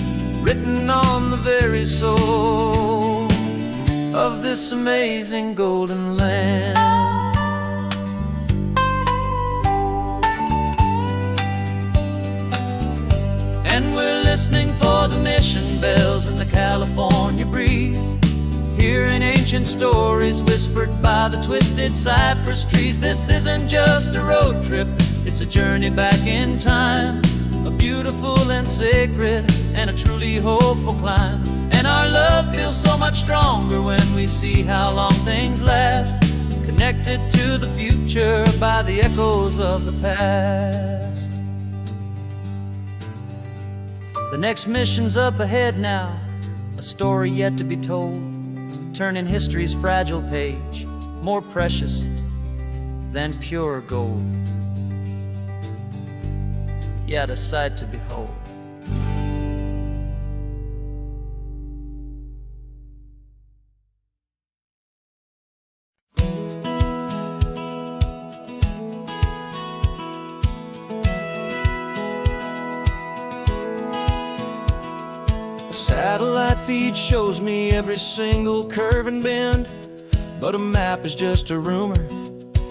written on the very soul of this amazing golden land. And we're listening for the mission bells in the California breeze, hearing ancient stories whispered by the twisted cypress trees. This isn't just a road trip, it's a journey back in time, a beautiful and sacred and a truly hopeful climb. And our love feels so much stronger when we see how long things last, connected to the future by the echoes of the past. The next mission's up ahead now, a story yet to be told, turning history's fragile page more precious than pure gold. Yet a sight to behold. Satellite feed shows me every single curve and bend, but a map is just a rumor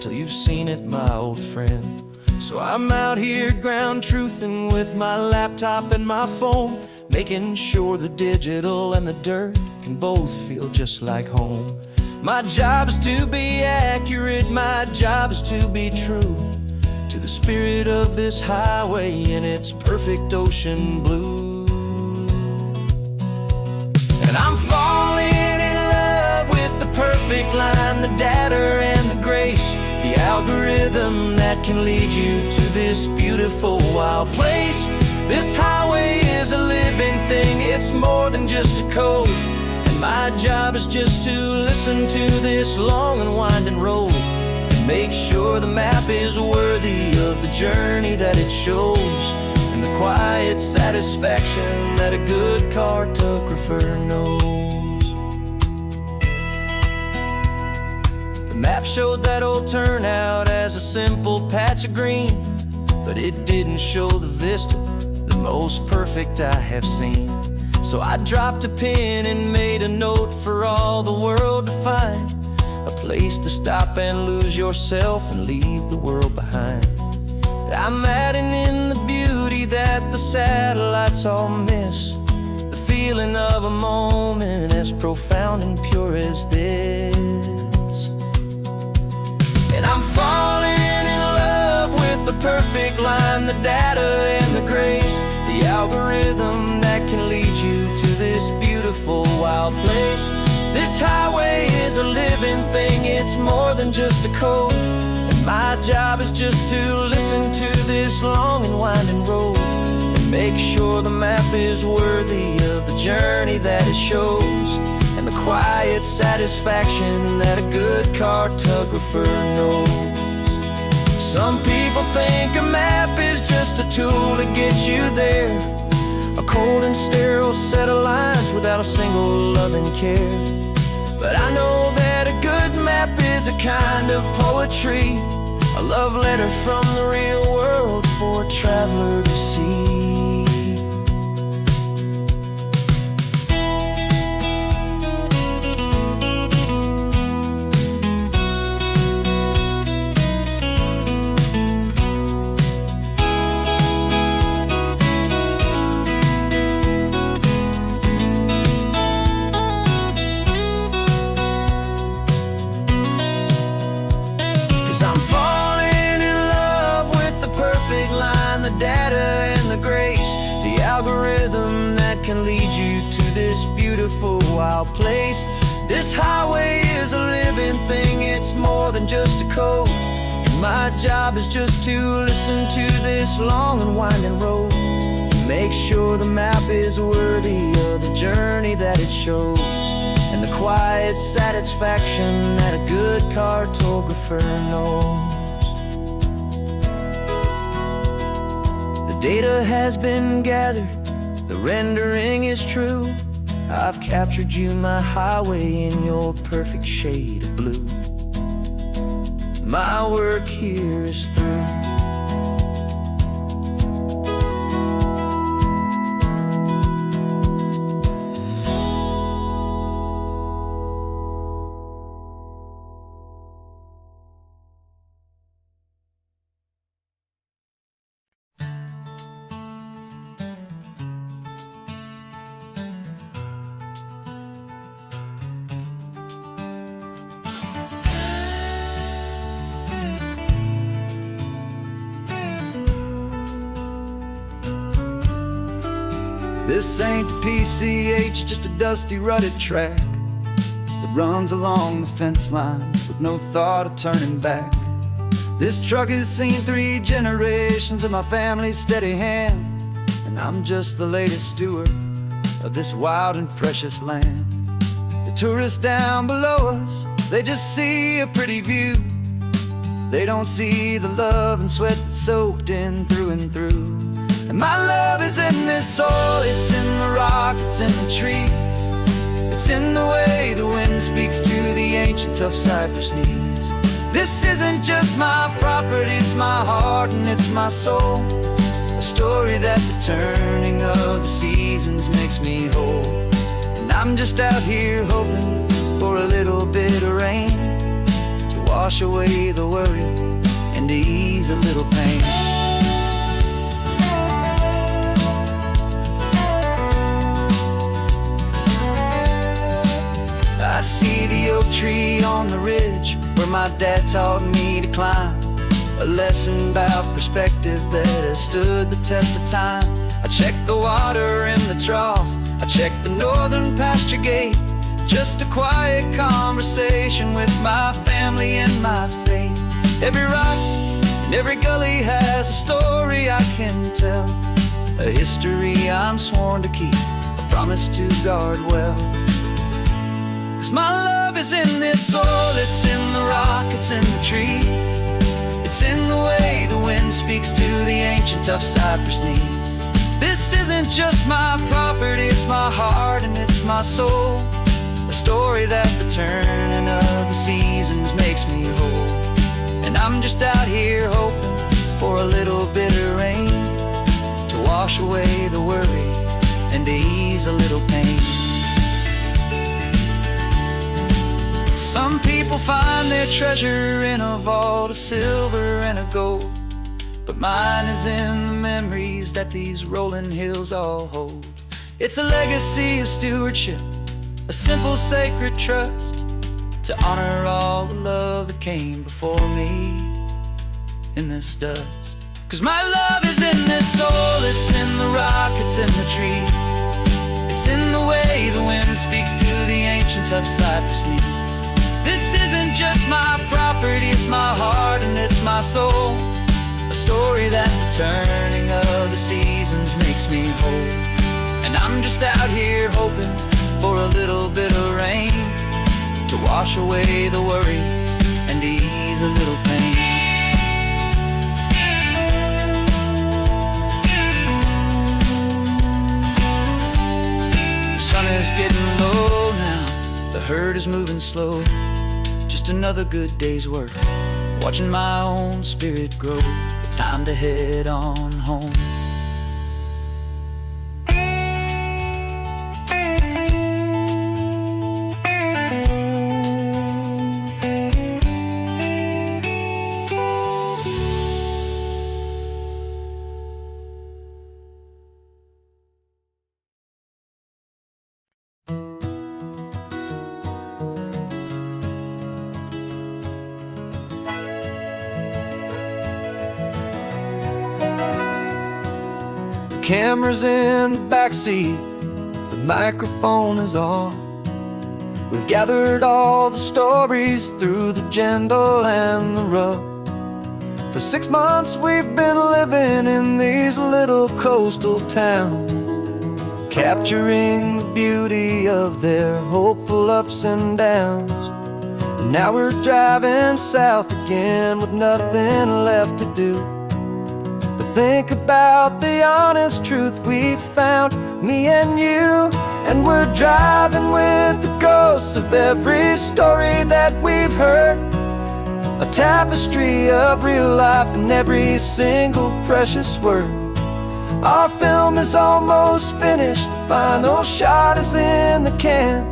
till you've seen it, my old friend. So I'm out here ground truthing with my laptop and my phone, making sure the digital and the dirt can both feel just like home. My job is to be accurate, my job is to be true to the spirit of this highway in its perfect ocean blue. And I'm falling in love with the perfect line, the data and the grace, the algorithm that can lead you to this beautiful wild place. This highway is a living thing, it's more than just a code. And my job is just to listen to this long and winding road and make sure the map is worthy of the journey that it shows, and the quiet satisfaction that a good cartographer knows. The map showed that old turnout as a simple patch of green, but it didn't show the vista, the most perfect I have seen. So I dropped a pin and made a note for all the world to find, a place to stop and lose yourself and leave the world behind. I'm adding in the beauty that the satellites all miss, the feeling of a moment as profound and pure as this. And I'm falling in love with the perfect line, the data and the grace, the algorithm that can lead you to this beautiful wild place. This highway is a living thing, it's more than just a code. My job is just to listen to this long and winding road and make sure the map is worthy of the journey that it shows, and the quiet satisfaction that a good cartographer knows. Some people think a map is just a tool to get you there, a cold and sterile set of lines without a single loving care. But I know that a good map is a kind of poetry, a love letter from the real world for a traveler to see. wild place. This highway is a living thing, it's more than just a code. And my job is just to listen to this long and winding road, make sure the map is worthy of the journey that it shows, and the quiet satisfaction that a good cartographer knows. The data has been gathered, the rendering is true. I've captured you, my highway, in your perfect shade of blue. My work here is through. This ain't the PCH, just a dusty, rutted track that runs along the fence line with no thought of turning back. This truck has seen 3 generations of my family's steady hand, and I'm just the latest steward of this wild and precious land. The tourists down below us, they just see a pretty view. They don't see the love and sweat that's soaked in through and through. And my love is in this soil, it's in the rock, it's in the trees. It's in the way the wind speaks to the ancient tough cypress knees. This isn't just my property, it's my heart and it's my soul. A story that the turning of the seasons makes me whole. And I'm just out here hoping for a little bit of rain to wash away the worry and to ease a little pain. I see the oak tree on the ridge where my dad taught me to climb, a lesson about perspective that has stood the test of time. I check the water in the trough, I check the northern pasture gate, just a quiet conversation with my family and my faith. Every rock and every gully has a story I can tell, a history I'm sworn to keep, a promise to guard well. 'Cause my love is in this soil, it's in the rock, it's in the trees. It's in the way the wind speaks to the ancient tough cypress knees. This isn't just my property, it's my heart and it's my soul. A story that the turning of the seasons makes me whole. And I'm just out here hoping for a little bit of rain to wash away the worry and to ease a little pain. Some people find their treasure in a vault of silver and of gold, but mine is in the memories that these rolling hills all hold. It's a legacy of stewardship, a simple sacred trust, to honor all the love that came before me in this dust. 'Cause my love is in this soul, it's in the rock, it's in the trees. It's in the way the wind speaks to the ancient tough cypress knees. This isn't just my property, it's my heart and it's my soul. A story that the turning of the seasons makes me whole. And I'm just out here hoping for a little bit of rain to wash away the worry and ease a little pain. The sun is getting low now, the herd is moving slow. Just another good day's work, watching my own spirit grow. It's time to head on home. Camera's in the backseat, the microphone is on. We've gathered all the stories through the gentle and the rough. For 6 months we've been living in these little coastal towns, capturing the beauty of their hopeful ups and downs. And now we're driving south again with nothing left to do but think about the honest truth we found, me and you. And we're driving with the ghosts of every story that we've heard, a tapestry of real life in every single precious word. Our film is almost finished, the final shot is in the can,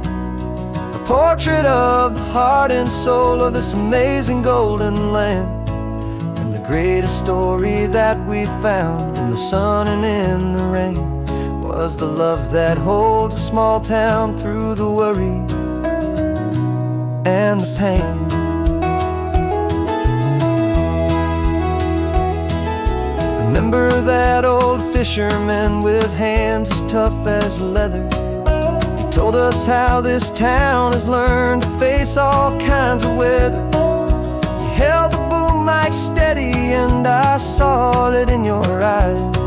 a portrait of the heart and soul of this amazing golden land. And the greatest story that we found in the sun and in the rain was the love that holds a small town through the worry and the pain. Remember that old fisherman with hands as tough as leather? He told us how this town has learned to face all kinds of weather. You held the boom mic steady and I saw it in your eyes.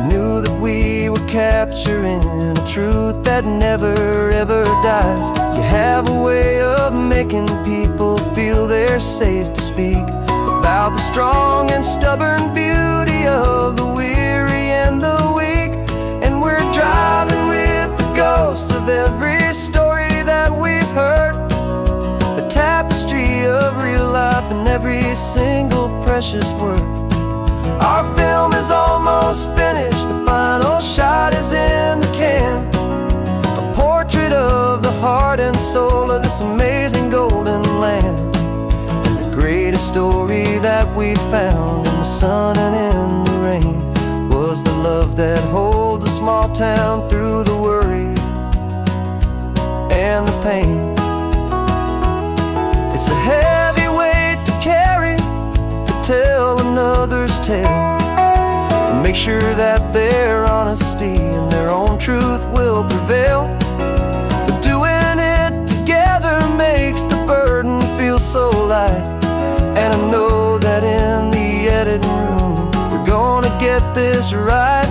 Knew that we were capturing a truth that never ever dies. You have a way of making people feel they're safe to speak about the strong and stubborn beauty of the weary and the weak. And we're driving with the ghosts of every story that we've heard, a tapestry of real life in every single precious word. Our film is almost finished, the final shot is in the can, a portrait of the heart and soul of this amazing golden land. And the greatest story that we found in the sun and in the rain was the love that holds a small town through the worry and the pain. It's a heavy weight to carry, to tell another's tale, and make sure that their honesty and their own truth will prevail. But doing it together makes the burden feel so light. And I know that in the editing room we're gonna get this right.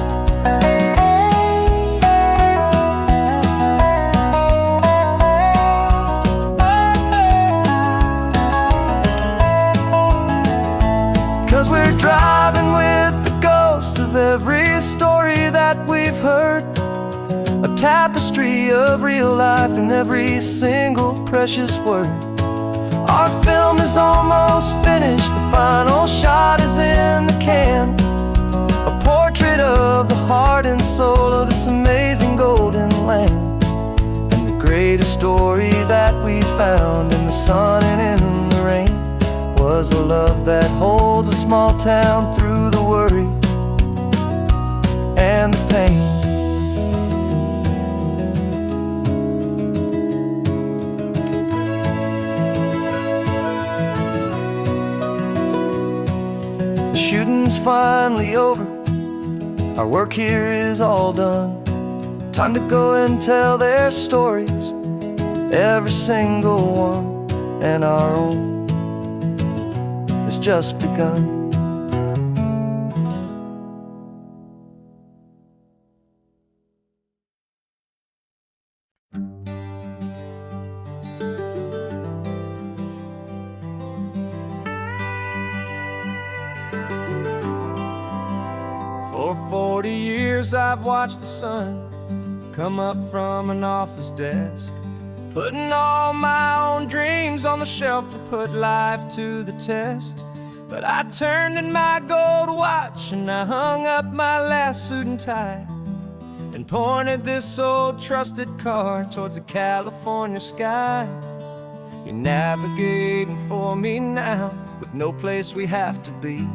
'Cause we're driving with the ghosts of every story that we've heard, a tapestry of real life in every single precious word. Our film is almost finished, the final shot is in the can, a portrait of the heart and soul of this amazing golden land. And the greatest story that we found in the sun and in the rain was the love that holds a small town through the worry and the pain. The shooting's finally over, our work here is all done. Time to go and tell their stories, every single one, and our own has just begun. For 40 years I've watched the sun come up from an office desk, putting all my own dreams on the shelf to put life to the test. But I turned in my gold watch and I hung up my last suit and tie, and pointed this old trusted car towards the California sky. You're navigating for me now, with no place we have to be,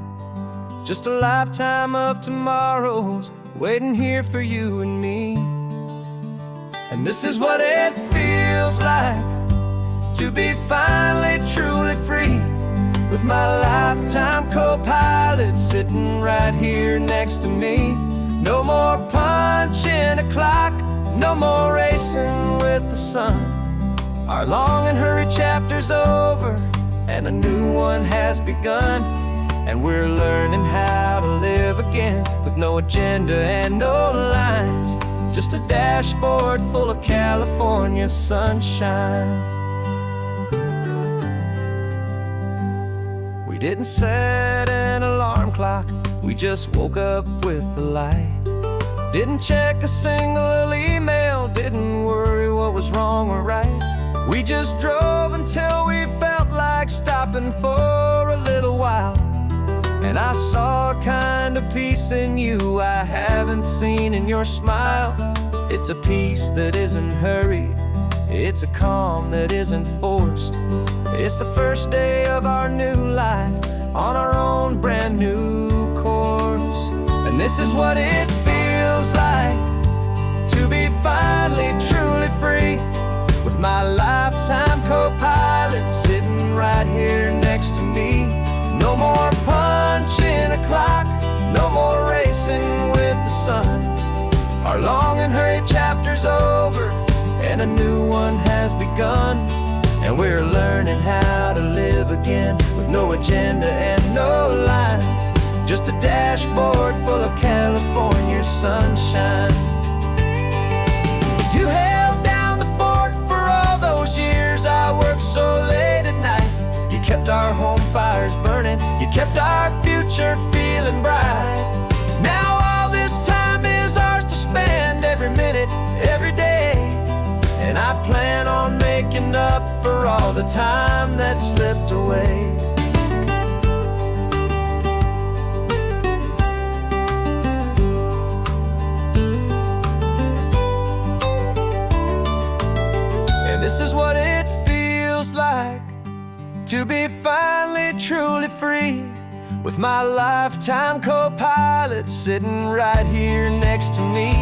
just a lifetime of tomorrows waiting here for you and me. And this is what it feels like to be finally truly free, with my lifetime co-pilot sitting right here next to me. No more punching a clock, no more racing with the sun. Our long and hurried chapter's over, and a new one has begun. And we're learning how to live again, with no agenda and no lines, just a dashboard full of California sunshine. We didn't set an alarm clock, we just woke up with the light. Didn't check a single email, didn't worry what was wrong or right. We just drove until we felt like stopping for a little while. And I saw a kind of peace in you I haven't seen in your smile. It's a peace that isn't hurried, it's a calm that isn't forced. It's the first day of our new life, on our own brand new course. And this is what it feels like to be finally truly free, with my lifetime co-pilot sitting right here next to me. No more punching a clock, no more racing with the sun. Our long and hurried chapter's over, and a new one has begun. And we're learning how to live again, with no agenda and no lines, just a dashboard full of California sunshine. You held down the fort for all those years I worked so late at night. You kept our home fires burning, you kept our future feeling bright. Now all this time is ours to spend, every minute, every day. And I plan on making up for all the time that slipped away. And this is what it feels like to be finally truly free, with my lifetime co-pilot sitting right here next to me.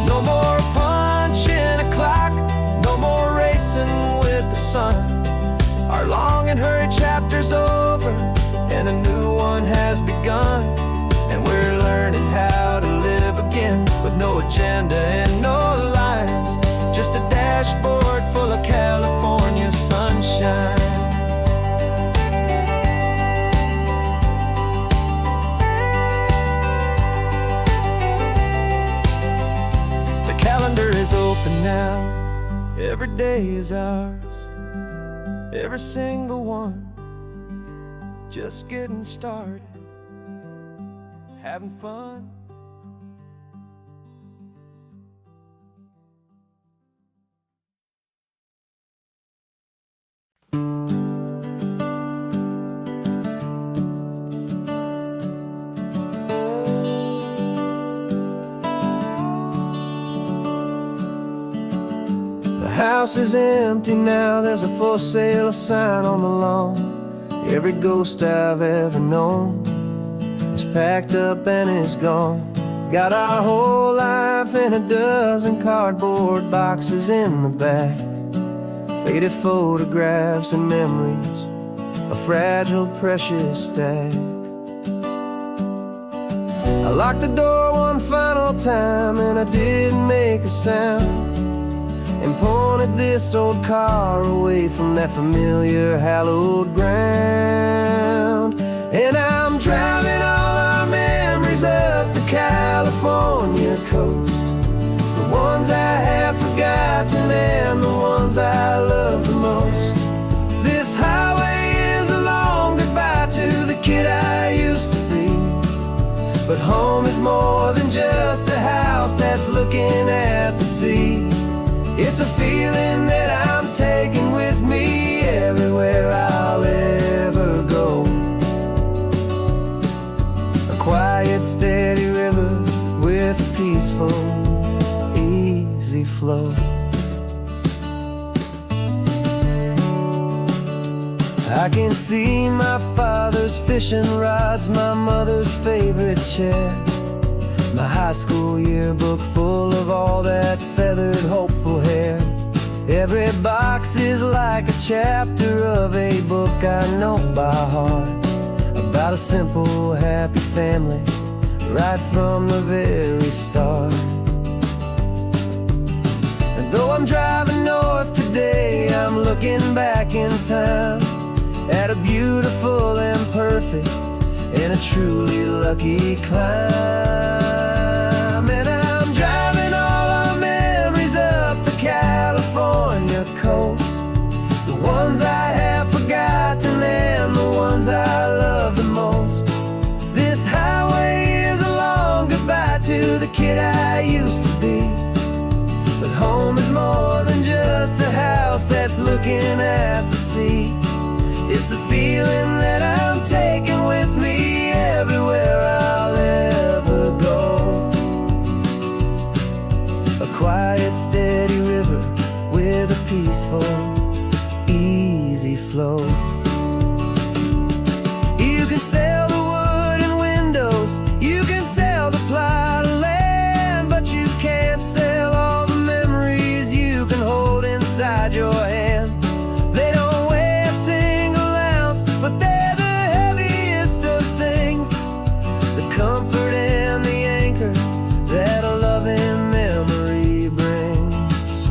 No more punching a clock, no more racing with the sun. Our long and hurried chapter's over, and a new one has begun. And we're learning how to live again, with no agenda and no lines, just a dashboard full of California sunshine. The calendar is open now, every day is ours, every single one, just getting started, having fun. The house is empty now, there's a for sale sign on the lawn. Every ghost I've ever known is packed up and is gone. Got our whole life in a dozen cardboard boxes in the back, faded photographs and memories, a fragile, precious stack. I locked the door one final time and I didn't make a sound, and pointed this old car away from that familiar hallowed ground. And I'm driving all our memories up the California coast, the ones I have forgotten and the ones I love the most. This highway is a long goodbye to the kid I used to be, but home is more than just a house that's looking at the sea. It's a feeling that I'm taking with me everywhere I'll ever go. A quiet, steady river with a peaceful, easy flow. I can see my father's fishing rods, my mother's favorite chair, my high school yearbook full of all that feathered, hopeful hair. Every box is like a chapter of a book I know by heart, about a simple, happy family right from the very start. And though I'm driving north today, I'm looking looking back in time at a beautiful and perfect and a truly lucky climb. And I'm driving all our memories up the California coast, the ones I have forgotten and the ones I love the most. This highway is a long goodbye to the kid I used to be. But home is more than just a house that's looking at the sea. It's a feeling that I'm taking with me everywhere I'll ever go. A quiet, steady river with a peaceful, easy flow. You can sail the wood and windows, you can sail the plot of land, but you can't sail all the memories you can hold inside your hand. They don't weigh a single ounce, but they're the heaviest of things, the comfort and the anchor that a loving memory brings.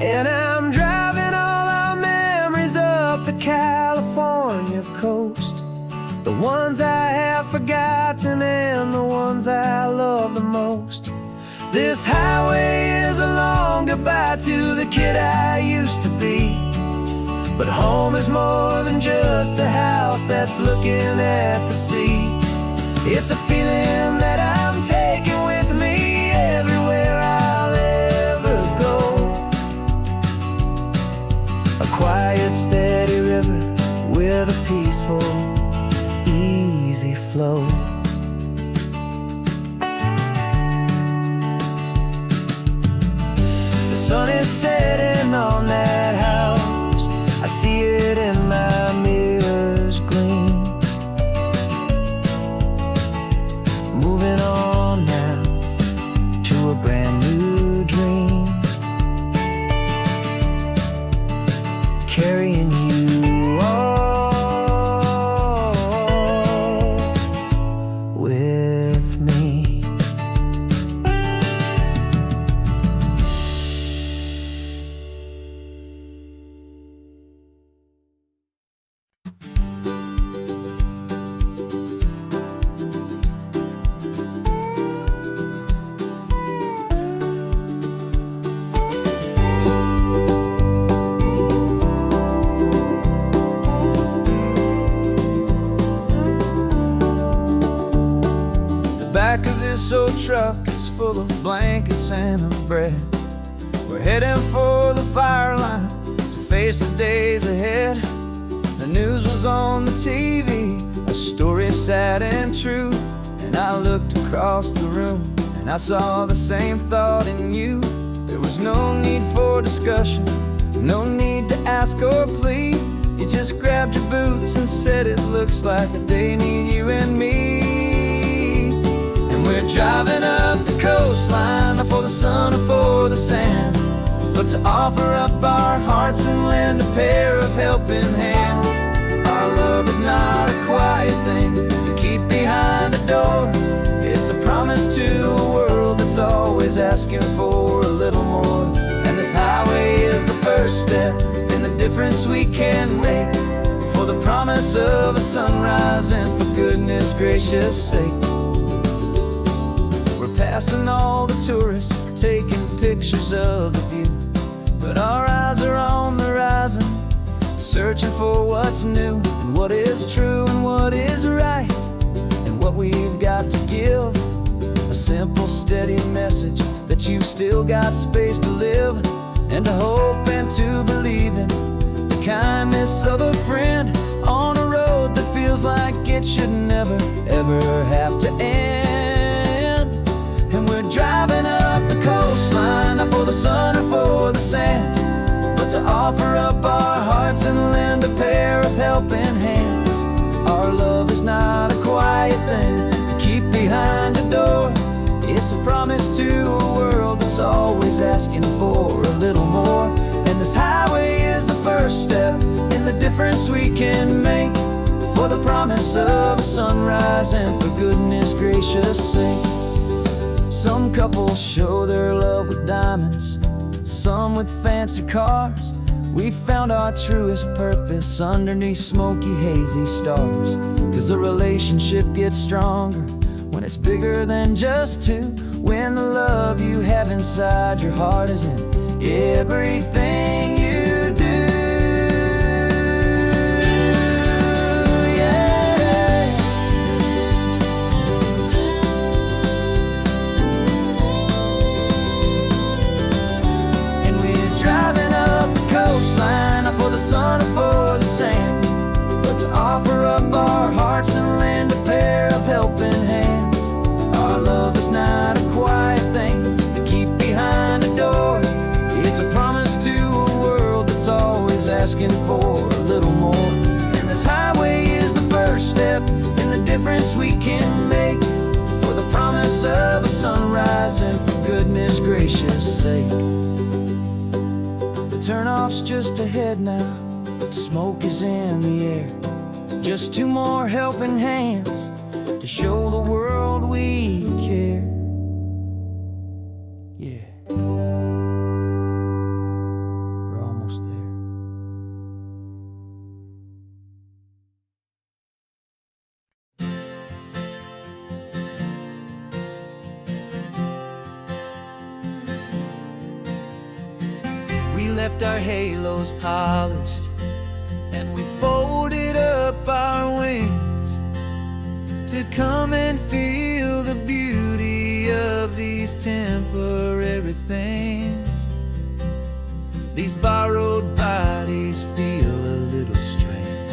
And I'm driving all our memories up the California coast, the ones I have forgotten and the ones I love the most. This highway is a long goodbye to the kid I used to be. But home is more than just a house that's looking at the sea. It's a feeling that I'm taking with me everywhere I'll ever go. A quiet, steady river with a peaceful, easy flow. The sun is setting on that house, I see it in my mirror's gleam. Moving on now to a brand new dream, carrying you all with me. Back of this old truck is full of blankets and of bread. We're heading for the fire line to face the days ahead. The news was on the TV, a story sad and true. And I looked across the room and I saw the same thought in you. There was no need for discussion, no need to ask or plead. You just grabbed your boots and said it looks like a day need you and me. We're driving up the coastline, not for the sun or for the sand, but to offer up our hearts and lend a pair of helping hands. Our love is not a quiet thing you keep behind a door. It's a promise to a world that's always asking for a little more. And this highway is the first step in the difference we can make, for the promise of a sunrise and for goodness gracious sake. Passing all the tourists, taking pictures of the view, but our eyes are on the horizon, searching for what's new and what is true and what is right, and what we've got to give. A simple, steady message that you've still got space to live, and to hope and to believe in the kindness of a friend on a road that feels like it should never, ever have to end. Driving up the coastline, not for the sun or for the sand, but to offer up our hearts and lend a pair of helping hands. Our love is not a quiet thing to keep behind a door. It's a promise to a world that's always asking for a little more. And this highway is the first step in the difference we can make, for the promise of a sunrise and for goodness gracious sake. Some couples show their love with diamonds, some with fancy cars. We found our truest purpose underneath smoky, hazy stars. 'Cause a relationship gets stronger when it's bigger than just two. When the love you have inside your heart is in everything you do. Not for the sun or for the sand, but to offer up our hearts and lend a pair of helping hands. Our love is not a quiet thing to keep behind a door. It's a promise to a world that's always asking for a little more. And this highway is the first step in the difference we can make, for the promise of a sunrise and for goodness gracious sake. Turn-off's just ahead now, smoke is in the air. Just two more helping hands to show the world we care. Yeah, we're almost there. We left our halos polished and we folded up our wings to come and feel the beauty of these temporary things. These borrowed bodies feel a little strange,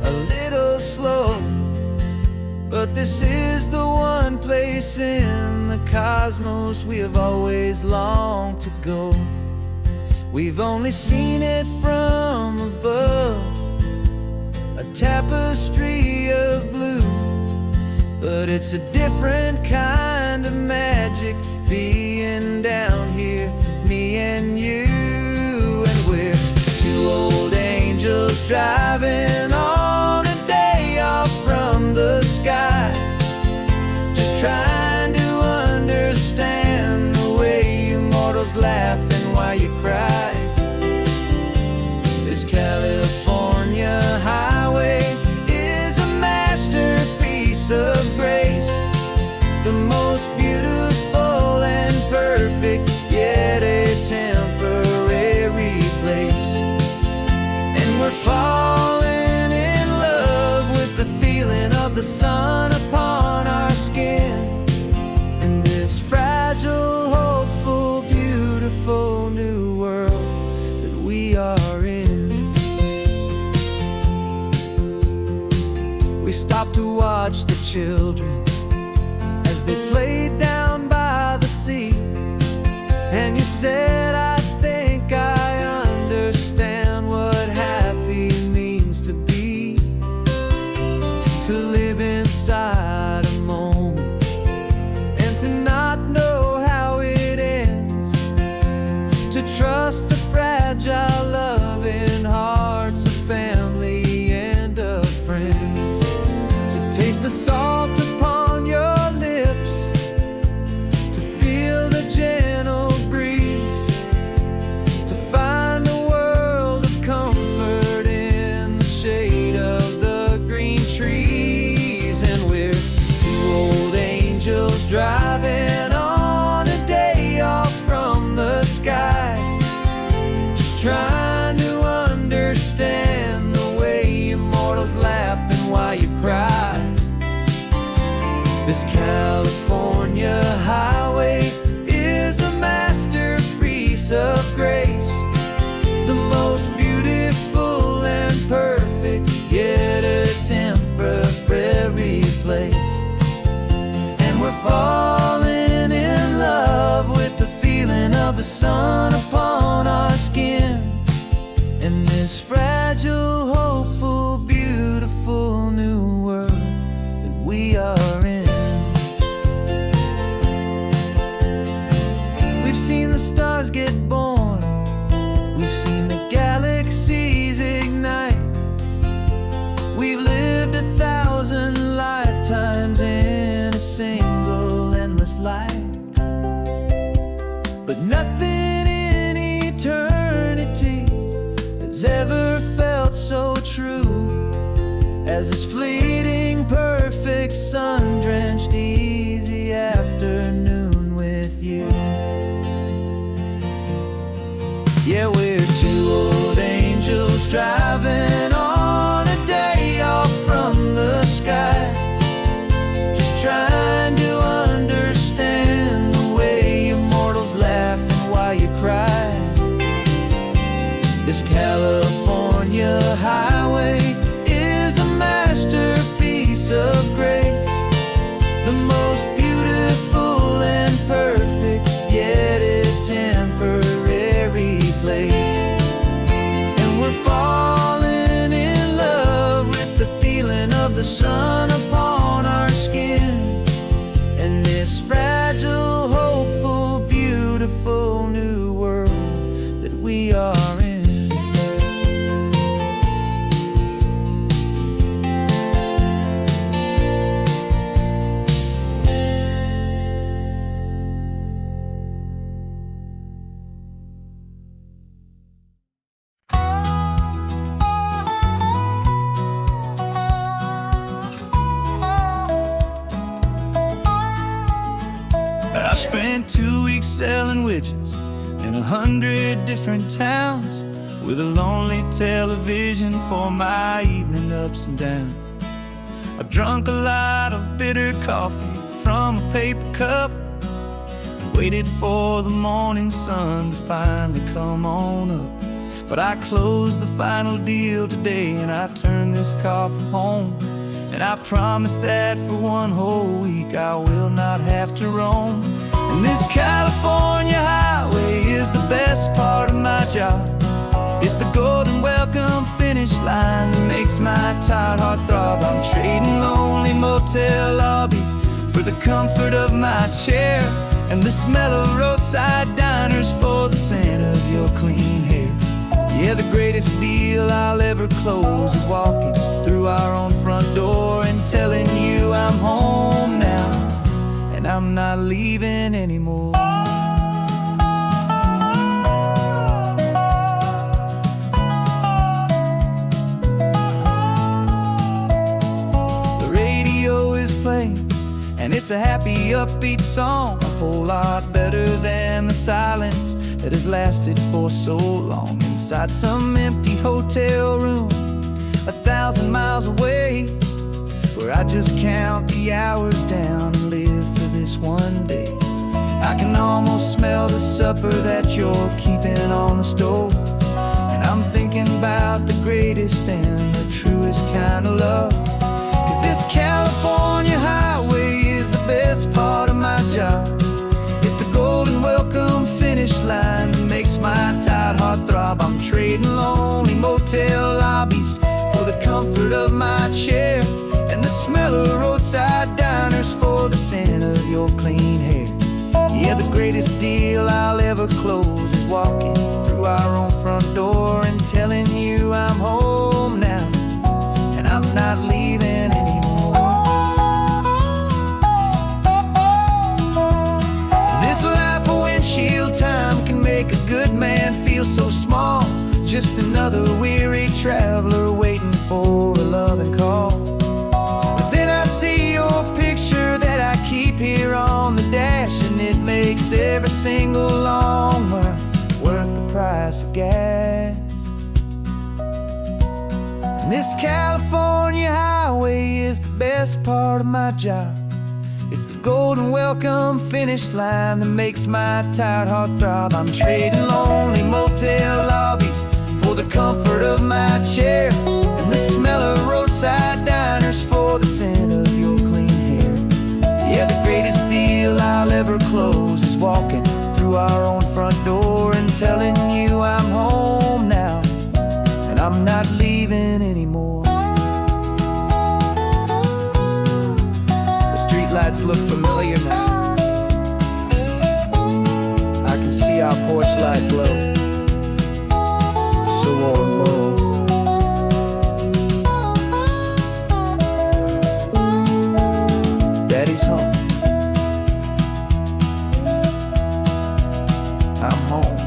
a little slow, but this is the one place in the cosmos we have always longed to go. We've only seen it from above, a tapestry of blue, but it's a different kind of magic being down here, me and you. And we're two old angels driving on a day off from the sky, just trying to understand the way you mortals laugh and why you cry. This California highway is a masterpiece of grace, the most beautiful and perfect, yet a temporary place. And we're falling in love with the feeling of the sun upon our skin, in this fragile, hopeful, beautiful new world that we are in. We stopped to watch the children as they played down by the sea, and you said, I think I understand what happy means to be, to live inside a moment and to not know how it ends, to trust the fragile loving hearts of family and of friends, to taste the salt upon your lips, to feel the gentle breeze, to find a world of comfort in the shade of the green trees. And we're two old angels driving on a day off from the sky, just trying to understand the way immortals laugh and why you cry. This California highway is a masterpiece of grace, the most beautiful and perfect, yet a temporary place. And we're falling in love with the feeling of the sun upon our skin, in this fragile, hopeful, beautiful new world that we are in. We've seen the stars get born, we've seen the galaxies ignite, we've lived 1,000 lifetimes in a single endless life, but nothing has ever felt so true as this fleeting, perfect, sun-drenched, easy afternoon with you. Yeah, we're two old angels driving on a day off from the sky, just trying to understand the way you mortals laugh and why you cry. This California highway is a masterpiece of grace, the most beautiful and perfect, yet a temporary place. And we're falling in love with the feeling of the sun upon our skin, and this fragile, hopeful, beautiful new world that we are in. I spent 2 weeks selling widgets in 100 different towns, with a lonely television for my evening ups and downs. I've drunk a lot of bitter coffee from a paper cup and waited for the morning sun to finally come on up. But I closed the final deal today and I turned this car from home, and I promise that for one whole week I will not have to roam. And this California highway is the best part of my job. It's the golden welcome finish line that makes my tired heart throb. I'm trading lonely motel lobbies for the comfort of my chair, and the smell of roadside diners for the scent of your clean hair. Yeah, the greatest deal I'll ever close is walking through our own front door and telling you I'm home now, and I'm not leaving anymore. The radio is playing, and it's a happy, upbeat song, a whole lot better than the silence that has lasted for so long inside some empty hotel room 1,000 miles away, where I just count the hours down and live for this one day. I can almost smell the supper that you're keeping on the stove, and I'm thinking about the greatest and the truest kind of love. 'Cause this California highway is the best part of my job. It's the golden welcome finish line that makes my tired heart throb. I'm trading lonely motel lobbies for the comfort of my chair, and the smell of roadside diners for the scent of your clean hair. Yeah, the greatest deal I'll ever close is walking through our own front door and telling you I'm home now, and I'm not leaving anymore. This life of windshield time can make a good man feel so small, just another weary traveler waiting for a loving call. But then I see your picture that I keep here on the dash, and it makes every single long mile worth the price of gas. And this California highway is the best part of my job. It's the golden welcome finish line that makes my tired heart throb. I'm trading lonely motel lobbies for the comfort of my chair, and the smell of roadside diners for the scent of your clean hair. Yeah, the greatest deal I'll ever close is walking through our own front door and telling you I'm home now, and I'm not leaving anymore. The streetlights look familiar now. I can see our porch light glow, so warm, oh. Daddy's home. I'm home.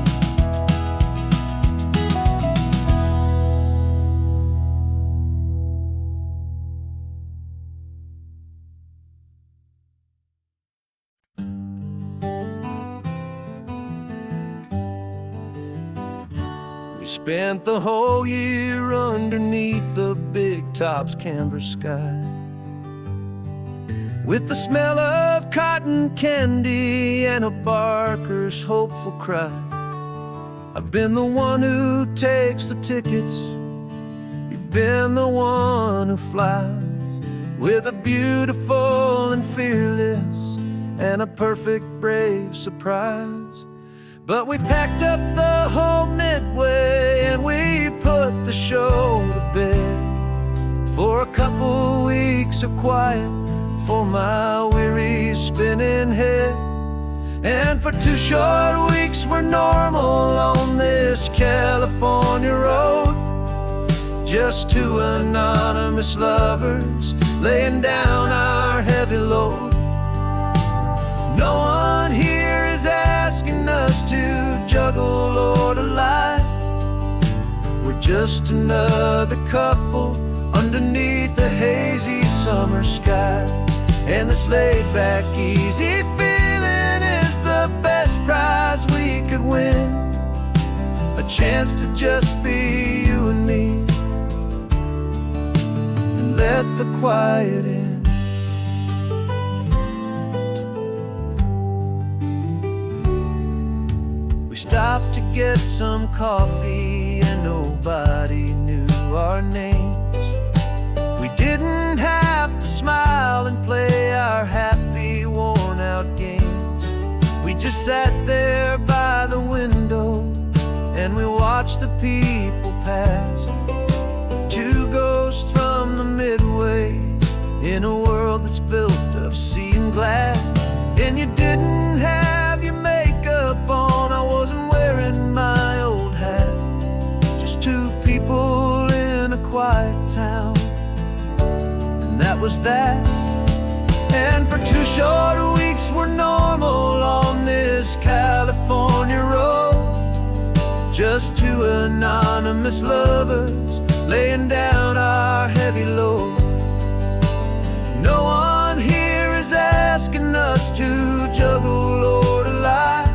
We spent the whole year underneath the big top's canvas sky, with the smell of cotton candy and a barker's hopeful cry. I've been the one who takes the tickets, you've been the one who flies, with a beautiful and fearless and a perfect brave surprise. But we packed up the whole Midway and we put the show to bed, for a couple weeks of quiet for my weary spinning head. And for 2 short weeks we're normal on this California road, just 2 anonymous lovers laying down our heavy load. No one here is asking us to juggle or to lie. We're just another couple underneath a hazy summer sky. And this laid-back, easy feeling is the best prize we could win, a chance to just be you and me, and let the quiet in. We stopped to get some coffee and nobody knew our names. We didn't have to smile and play our happy, worn-out games. We just sat there by the window and we watched the people pass, 2 ghosts from the Midway in a world that's built of sea and glass. And you didn't have your makeup on, I wasn't wearing my old hat, just 2 people in a quiet town. That was that. And for 2 short weeks we're normal on this California road, just 2 anonymous lovers laying down our heavy load. No one here is asking us to juggle or to lie.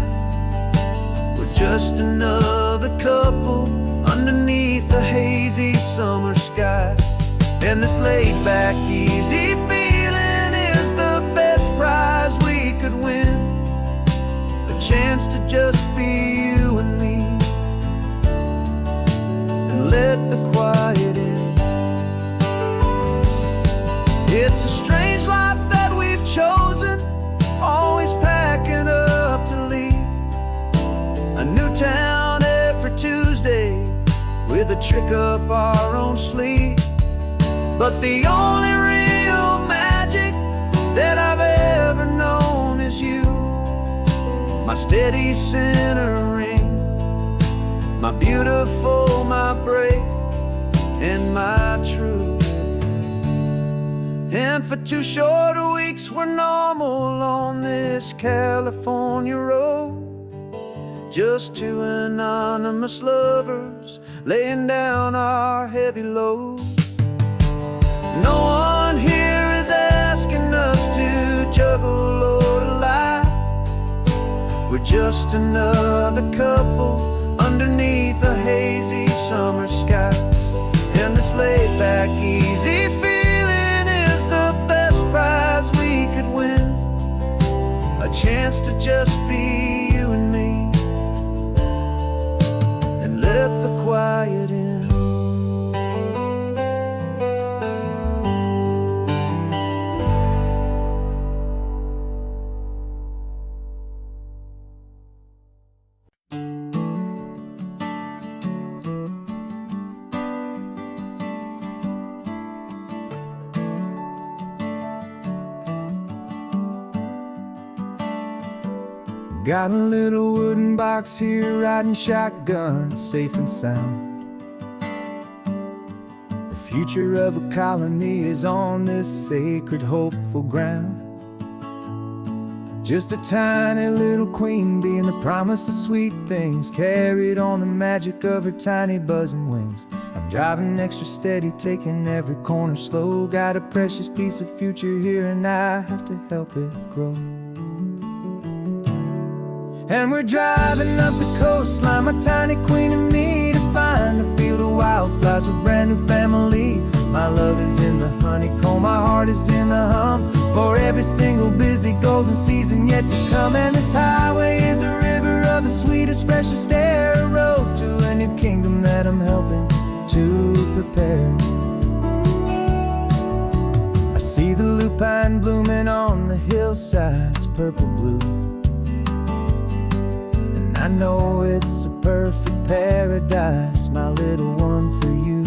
We're just another couple underneath the hazy summer sky. And this laid-back, easy feeling is the best prize we could win, a chance to just be you and me, and let the quiet in. It's a strange life that we've chosen, always packing up to leave a new town every Tuesday with a trick up our own sleeve. But the only real magic that I've ever known is you, my steady centering, my beautiful, my brave, and my true. And for 2 short weeks we're normal on this California road, just 2 anonymous lovers laying down our heavy load. No one here is asking us to juggle or to lie. We're just another couple underneath a hazy summer sky. And this laid-back, easy feeling is the best prize we could win, a chance to just be you and me, and let the quiet in. Got a little wooden box here, riding shotgun, safe and sound. The future of a colony is on this sacred, hopeful ground. Just a tiny little queen bee and the promise of sweet things, carried on the magic of her tiny buzzing wings. I'm driving extra steady, taking every corner slow. Got a precious piece of future here and I have to help it grow. And we're driving up the coastline, my tiny queen and me, to find wildflowers, a brand new family. My love is in the honeycomb, my heart is in the hum, for every single busy golden season yet to come. And this highway is a river of the sweetest, freshest air, a road to a new kingdom that I'm helping to prepare. I see the lupine blooming on the hillsides, purple blue, and I know it's a perfect paradise, my little one, for you.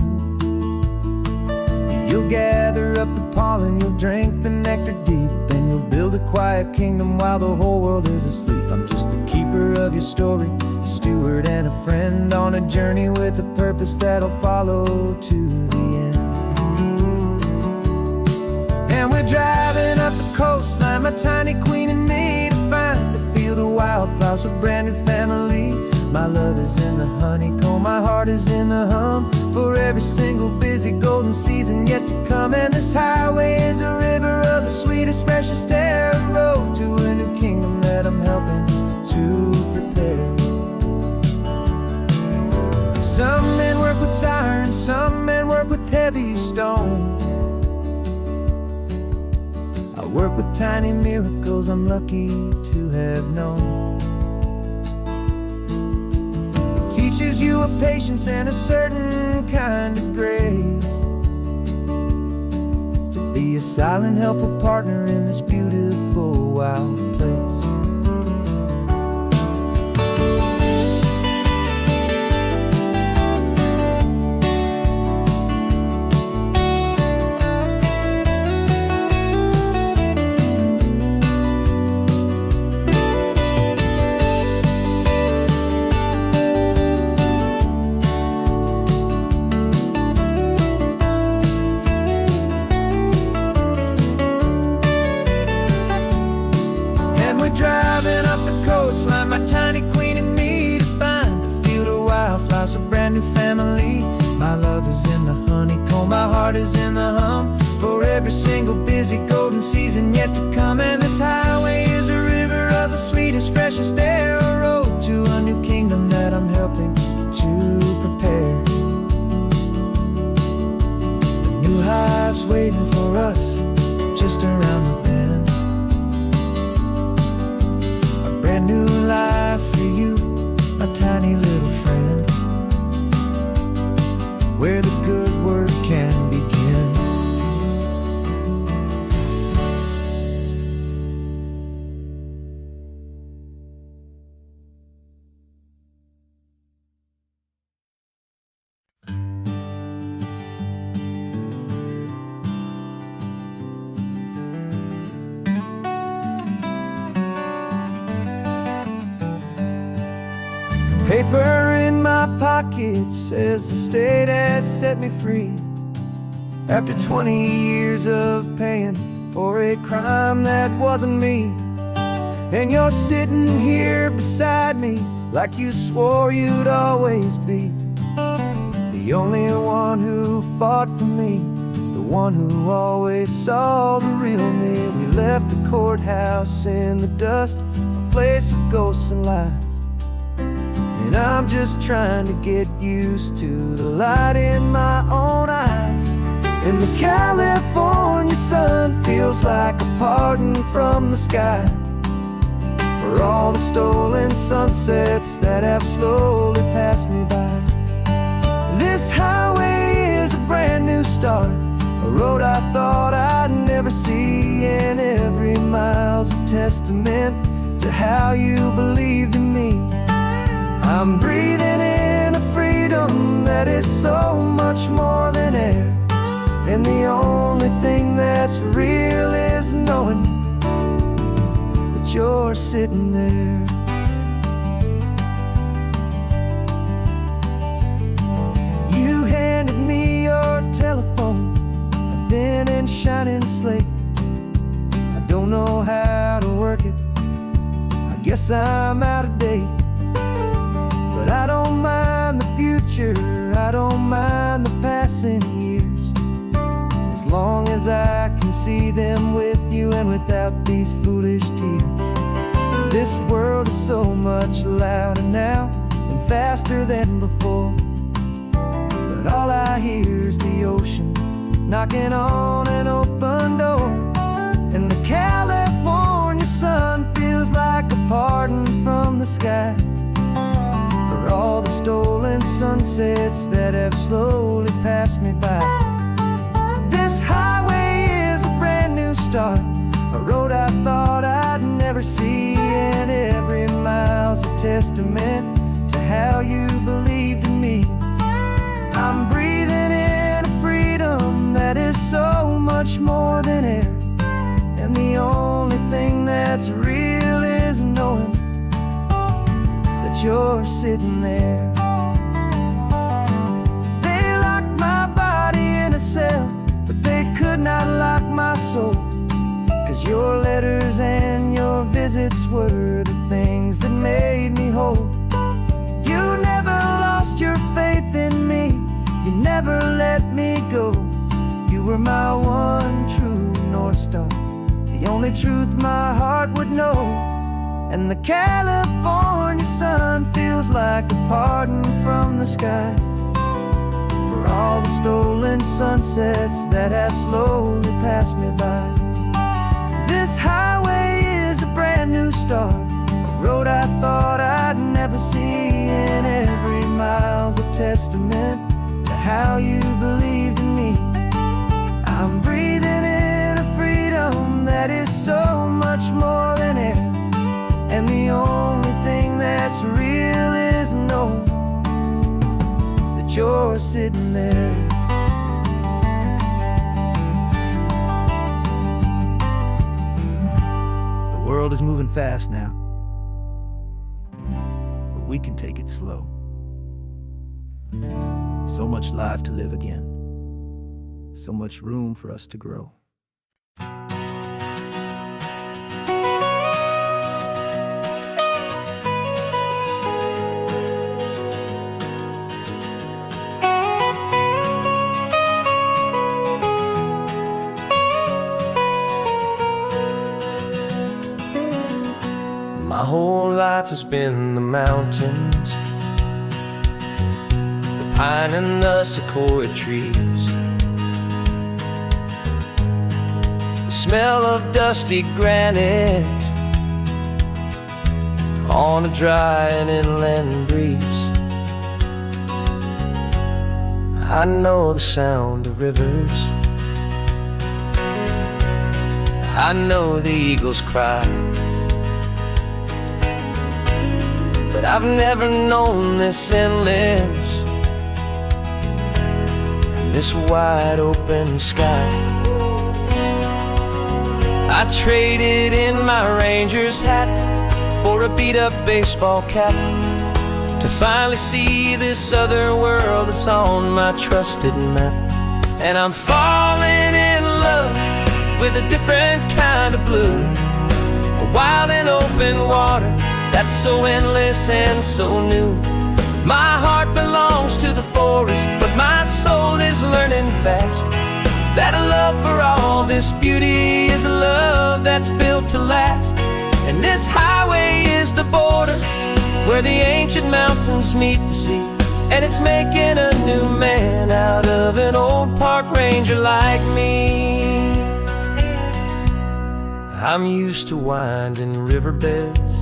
You'll gather up the pollen, you'll drink the nectar deep, and you'll build a quiet kingdom while the whole world is asleep. I'm just the keeper of your story, a steward and a friend, on a journey with a purpose that'll follow to the end. And we're driving up the coastline, my tiny queen and me, to find a field of wildflowers, a brand new family. My love is in the honeycomb, my heart is in the hum, for every single busy golden season yet to come. And this highway is a river of the sweetest, freshest air, a road to a new kingdom that I'm helping to prepare. Some men work with iron, some men work with heavy stone. I work with tiny miracles I'm lucky to have known. Teaches you a patience and a certain kind of grace, to be a silent, helpful partner in this beautiful, wild place. Driving up the coastline, my tiny queen and me, to find a field of wildflowers, a brand new family. My love is in the honeycomb, my heart is in the hum, for every single busy golden season yet to come. And this highway is a river of the sweetest, freshest air, a road to a new kingdom that I'm helping to prepare. A new hive's waiting for us just around the bend, brand new life for you, my tiny little friend, where the good work can begin. Paper in my pocket says the state has set me free, after 20 years of paying for a crime that wasn't me. And you're sitting here beside me like you swore you'd always be, the only one who fought for me, the one who always saw the real me. We left the courthouse in the dust, a place of ghosts and lies, and I'm just trying to get used to the light in my own eyes. And the California sun feels like a pardon from the sky, for all the stolen sunsets that have slowly passed me by. This highway is a brand new start, a road I thought I'd never see, and every mile's a testament to how you believed in me. I'm breathing in a freedom that is so much more than air, and the only thing that's real is knowing that you're sitting there. You handed me your telephone, a thin and shining slate. I don't know how to work it, I guess I'm out of date. But I don't mind the future, I don't mind the passing years, as long as I can see them with you and without these foolish tears. This world is so much louder now and faster than before, but hears the ocean knocking on an open door, and the California sun feels like a pardon from the sky for all the stolen sunsets that have slowly passed me by. This highway is a brand new start, a road I thought I'd never see, and every mile's a testament to how you believed in me. I'm breathing in a freedom that is so much more than air, and the only thing that's real is knowing that you're sitting there. They locked my body in a cell, but they could not lock my soul, 'cause your letters and your visits were the things that made me whole. You never lost your faith in me, you never let me go. You were my one true North Star, the only truth my heart would know. And the California sun feels like a pardon from the sky for all the stolen sunsets that have slowly passed me by. This highway is a brand new start, a road I thought I'd never see, and every mile's a testament to how you believed in me. I'm breathing in a freedom that is so much more than air, and the only thing that's real is knowing that you're sitting there. The world is moving fast now, but we can take it slow. So much life to live again, so much room for us to grow. My whole life has been the mountains, the pine and the sequoia trees, the smell of dusty granite on a dry and inland breeze. I know the sound of rivers, I know the eagles cry, but I've never known this endless, this wide open sky. I traded in my Ranger's hat for a beat-up baseball cap to finally see this other world that's on my trusted map. And I'm falling in love with a different kind of blue, a wild and open water that's so endless and so new. My heart belongs to the forest, but my soul is learning fast that a love for all this beauty is a love that's built to last. And this highway is the border where the ancient mountains meet the sea, and it's making a new man out of an old park ranger like me. I'm used to winding riverbeds,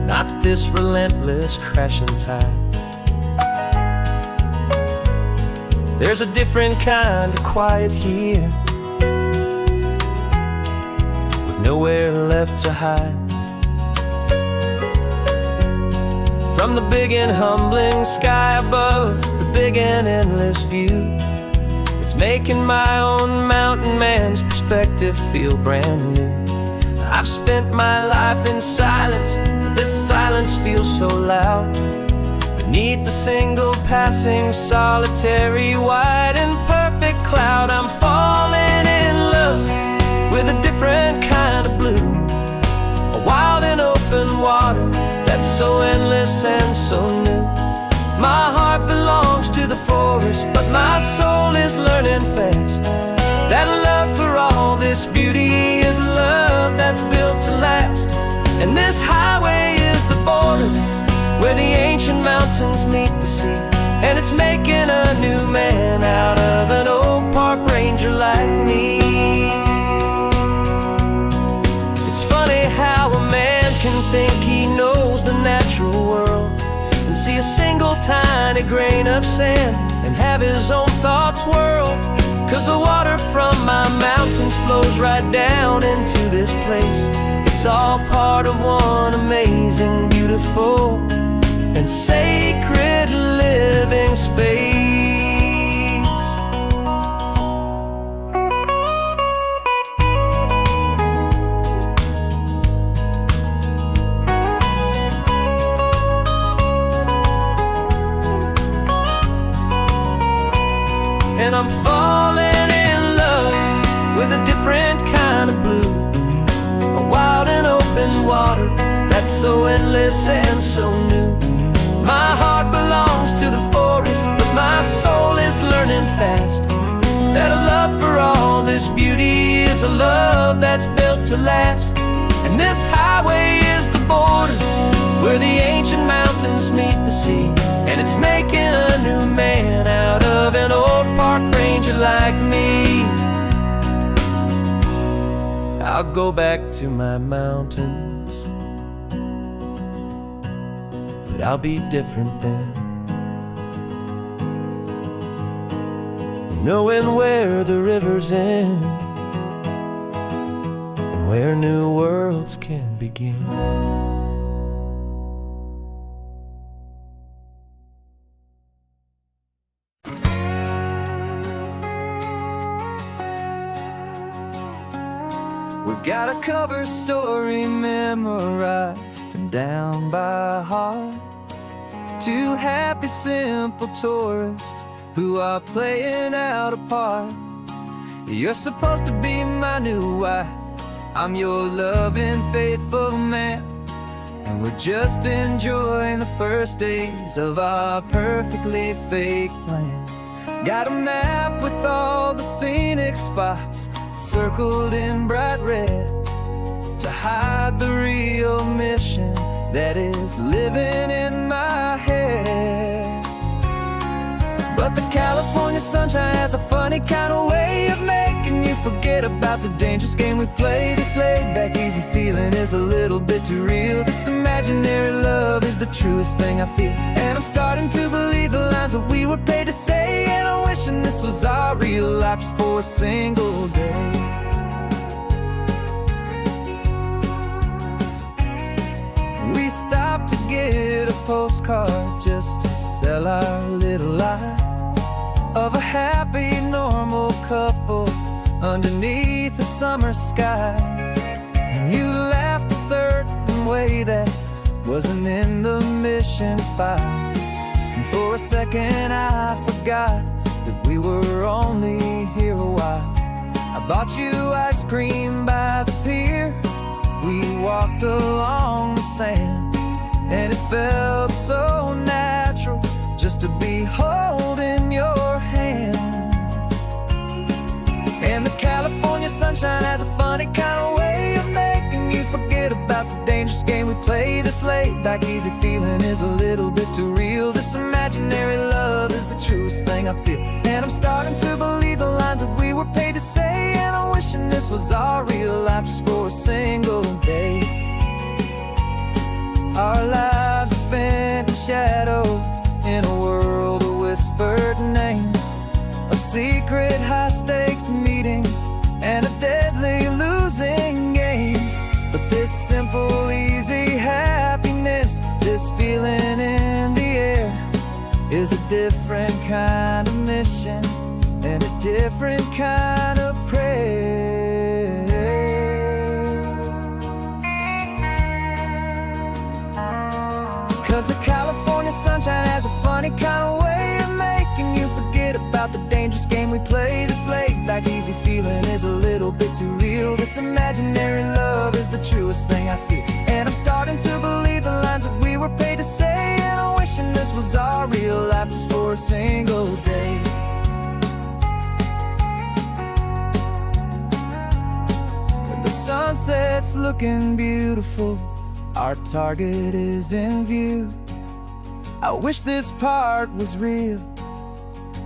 not this relentless crashing tide. There's a different kind of quiet here, with nowhere left to hide. From the big and humbling sky above, the big and endless view, it's making my own mountain man's perspective feel brand new. I've spent my life in silence, this silence feels so loud. Beneath the single passing solitary white and perfect cloud, I'm falling in love with a different kind of blue, a wild and open water that's so endless and so new. My heart belongs to the forest, but my soul is learning fast that love for all this beauty is a love that's built to last. And this highway is the border where the ancient mountains meet the sea, and it's making a new man out of an old park ranger like me. It's funny how a man can think he knows the natural world and see a single tiny grain of sand and have his own thoughts whirled. 'Cause the water from my mountains flows right down into this place. It's all part of one amazing, beautiful, and sacred living space. And I'm falling in love with a different kind of blue, a wild and open water that's so endless and so new. My heart belongs to the forest, but my soul is learning fast that a love for all this beauty is a love that's built to last. And this highway is the border where the ancient mountains meet the sea, and it's making a new man out of an old park ranger like me. I'll go back to my mountains, but I'll be different then, knowing where the rivers end and where new worlds can begin. We've got a cover story memorized and down by heart. Two happy, simple tourists who are playing out a part. You're supposed to be my new wife, I'm your loving, faithful man, and we're just enjoying the first days of our perfectly fake plan. Got a map with all the scenic spots circled in bright red to hide the real mission that is living in my head. But the California sunshine has a funny kind of way of making you forget about the dangerous game we play. This laid-back, easy feeling is a little bit too real. This imaginary love is the truest thing I feel, and I'm starting to believe the lines that we were paid to say. And I'm wishing this was our real life just for a single day. We stopped to get a postcard just to sell our little lie of a happy, normal couple underneath the summer sky. And you laughed a certain way that wasn't in the mission file, and for a second I forgot that we were only here a while. I bought you ice cream by the pier, we walked along the sand, and it felt so natural just to be holding your hand. And the California sunshine has a funny kind of way of making you forget about the dangerous game we play. This laid-back, easy feeling is a little bit too real. This imaginary love is the truest thing I feel, and I'm starting to believe the lines that we were paid to say. And I'm wishing this was our real life just for a single day. Our lives are spent in shadows in a world of whispered names, of secret high-stakes meetings and of deadly losing games. But this simple, easy happiness, this feeling in the air, is a different kind of mission and a different kind of prayer. 'Cause the California sunshine has a funny kind of way of making you forget about the dangerous game we play. This laid-back, easy feeling is a little bit too real. This imaginary love is the truest thing I feel, and I'm starting to believe the lines that we were paid to say. And I'm wishing this was our real life just for a single day. When the sunset's looking beautiful, our target is in view. I wish this part was real,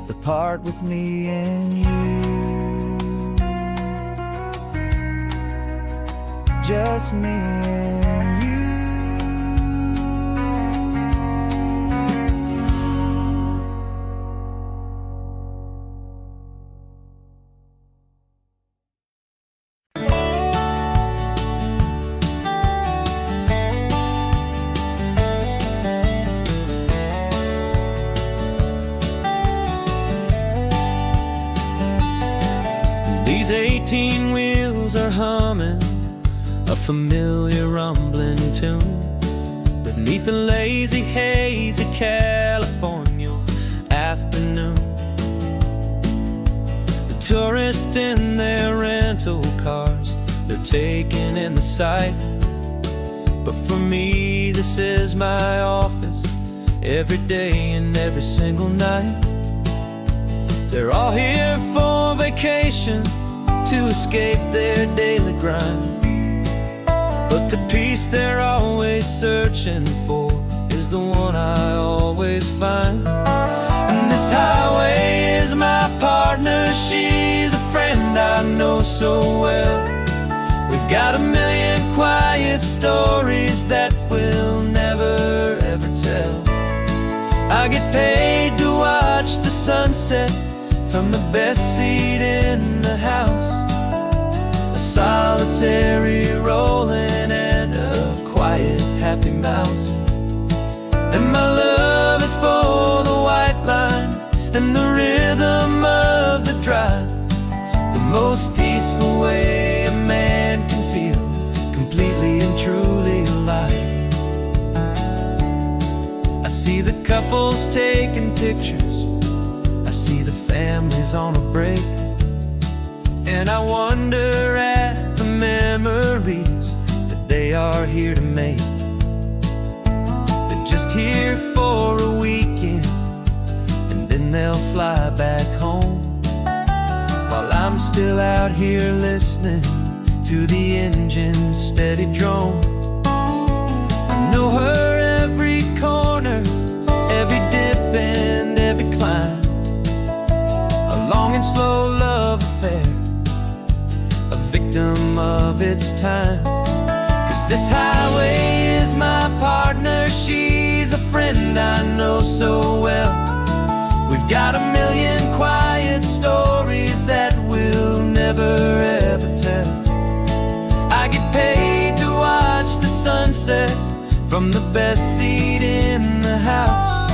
the part with me and you, just me and you. These 18 wheels are humming a familiar rumbling tune beneath the lazy haze of California afternoon. The tourists in their rental cars, they're taking in the sight. But for me, this is my office, every day and every single night. They're all here for vacation, to escape their daily grind. But the peace they're always searching for is the one I always find. And this highway is my partner, she's a friend I know so well. We've got a million quiet stories that we'll never ever tell. I get paid to watch the sunset from the best seat in the house, a solitary rolling and a quiet happy mouse. And my love is for the white line and the rhythm of the drive, the most peaceful way a man can feel completely and truly alive. I see the couples taking pictures, I see the families on a break, and I wonder at the memories that they are here to make. They're just here for a weekend, and then they'll fly back home, while I'm still out here listening to the engine's steady drone. I know her every corner, every dip and every climb, a long and slow love affair, a victim of its time. 'Cause this highway is my partner, she's a friend I know so well. We've got a million quiet stories that we'll never ever tell. I get paid to watch the sunset from the best seat in the house,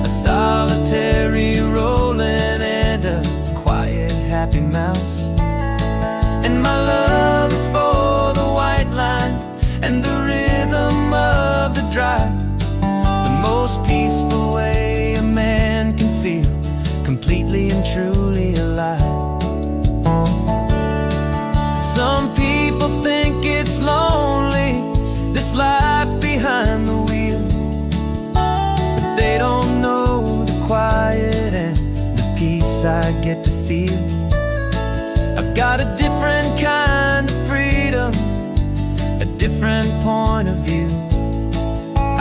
a solitary rolling and a quiet happy mouse. And my love is for the white line and the rhythm of the drive, the most peaceful way a man can feel completely and truly alive. Some people think it's lonely, this life behind the wheel, but they don't know the quiet and the peace I get to feel. I've got a different kind of freedom, a different point of view.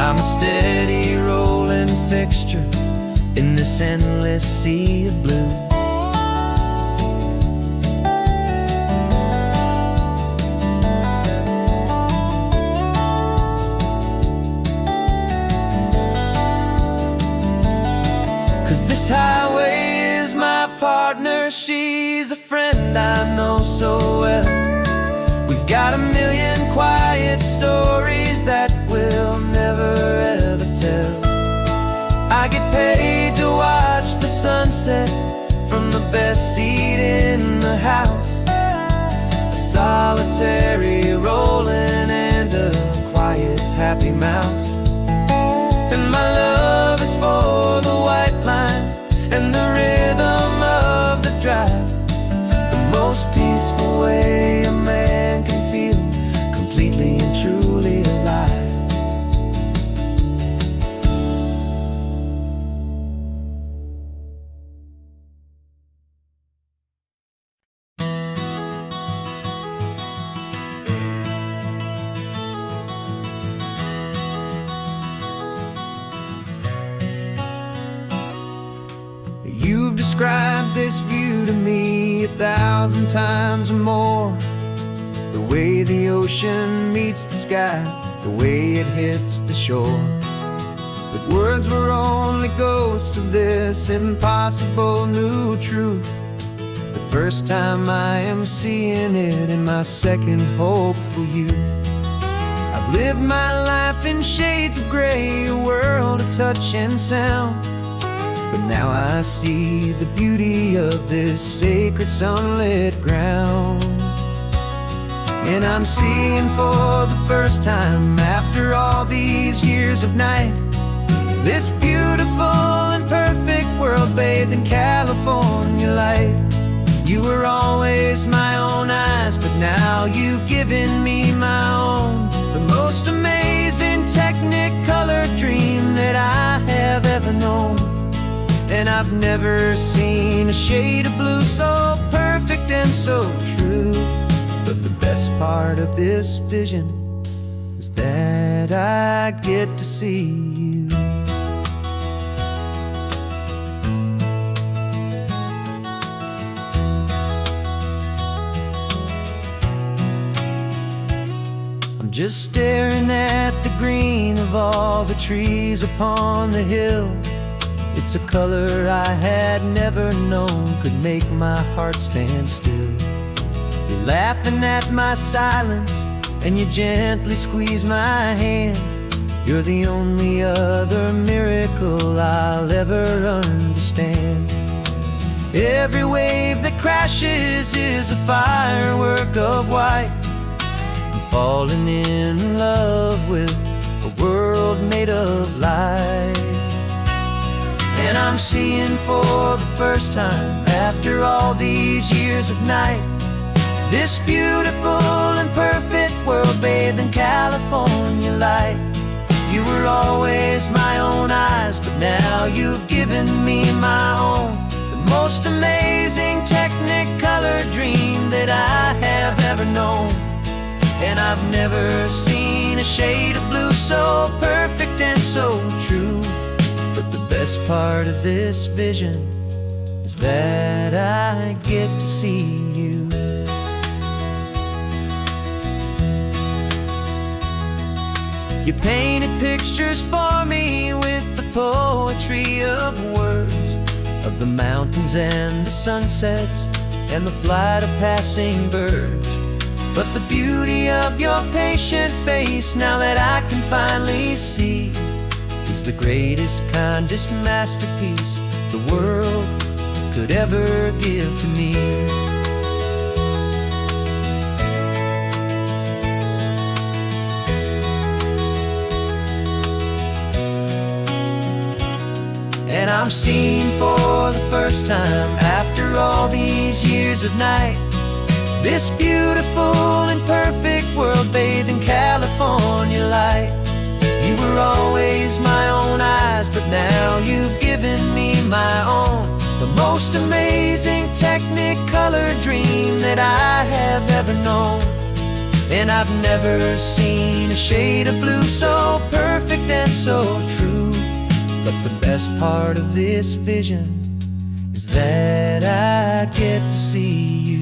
I'm a steady rolling fixture in this endless sea of blue. This highway is my partner, she's a friend I know so well. We've got a million quiet stories that we'll never ever tell. I get paid to watch the sunset from the best seat in the house, a solitary rolling and a quiet happy mouse. And my love is for the white line and the rhythm of the drive, the most peaceful way a man can feel completely and truly alive. this view to me 1,000 times or more. The way the ocean meets the sky, the way it hits the shore. But words were only ghosts of this impossible new truth. The first time I am seeing it in my second hopeful youth. I've lived my life in shades of gray, a world of touch and sound. But now I see the beauty of this sacred sunlit ground. And I'm seeing for the first time, after all these years of night, this beautiful and perfect world bathed in California light. You were always my own eyes, but now you've given me my own. The most amazing technicolor dream that I have ever known. And I've never seen a shade of blue so perfect and so true. But the best part of this vision is that I get to see you. I'm just staring at the green of all the trees upon the hill. It's a color I had never known could make my heart stand still. You're laughing at my silence, and you gently squeeze my hand. You're the only other miracle I'll ever understand. Every wave that crashes is a firework of white. I'm falling in love with a world made of light. And I'm seeing for the first time, after all these years of night, this beautiful and perfect world bathed in California light. You were always my own eyes, but now you've given me my own. The most amazing technicolor dream that I have ever known. And I've never seen a shade of blue so perfect and so true. But the best part of this vision is that I get to see you. You painted pictures for me with the poetry of words, of the mountains and the sunsets and the flight of passing birds. But the beauty of your patient face, now that I can finally see, is the greatest, kindest masterpiece the world could ever give to me. And I'm seeing for the first time, after all these years of night, this beautiful and perfect world bathed in California light. You were always my own eyes, but now you've given me my own. The most amazing technicolor dream that I have ever known. And I've never seen a shade of blue so perfect and so true. But the best part of this vision is that I get to see you.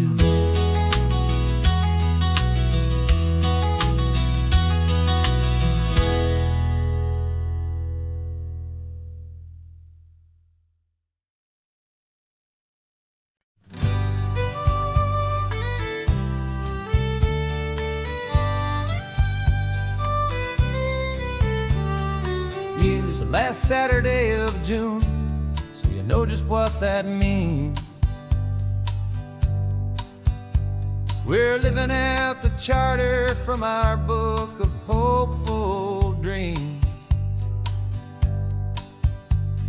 Use the last Saturday of June, so you know just what that means. We're living out the charter from our book of hopeful dreams.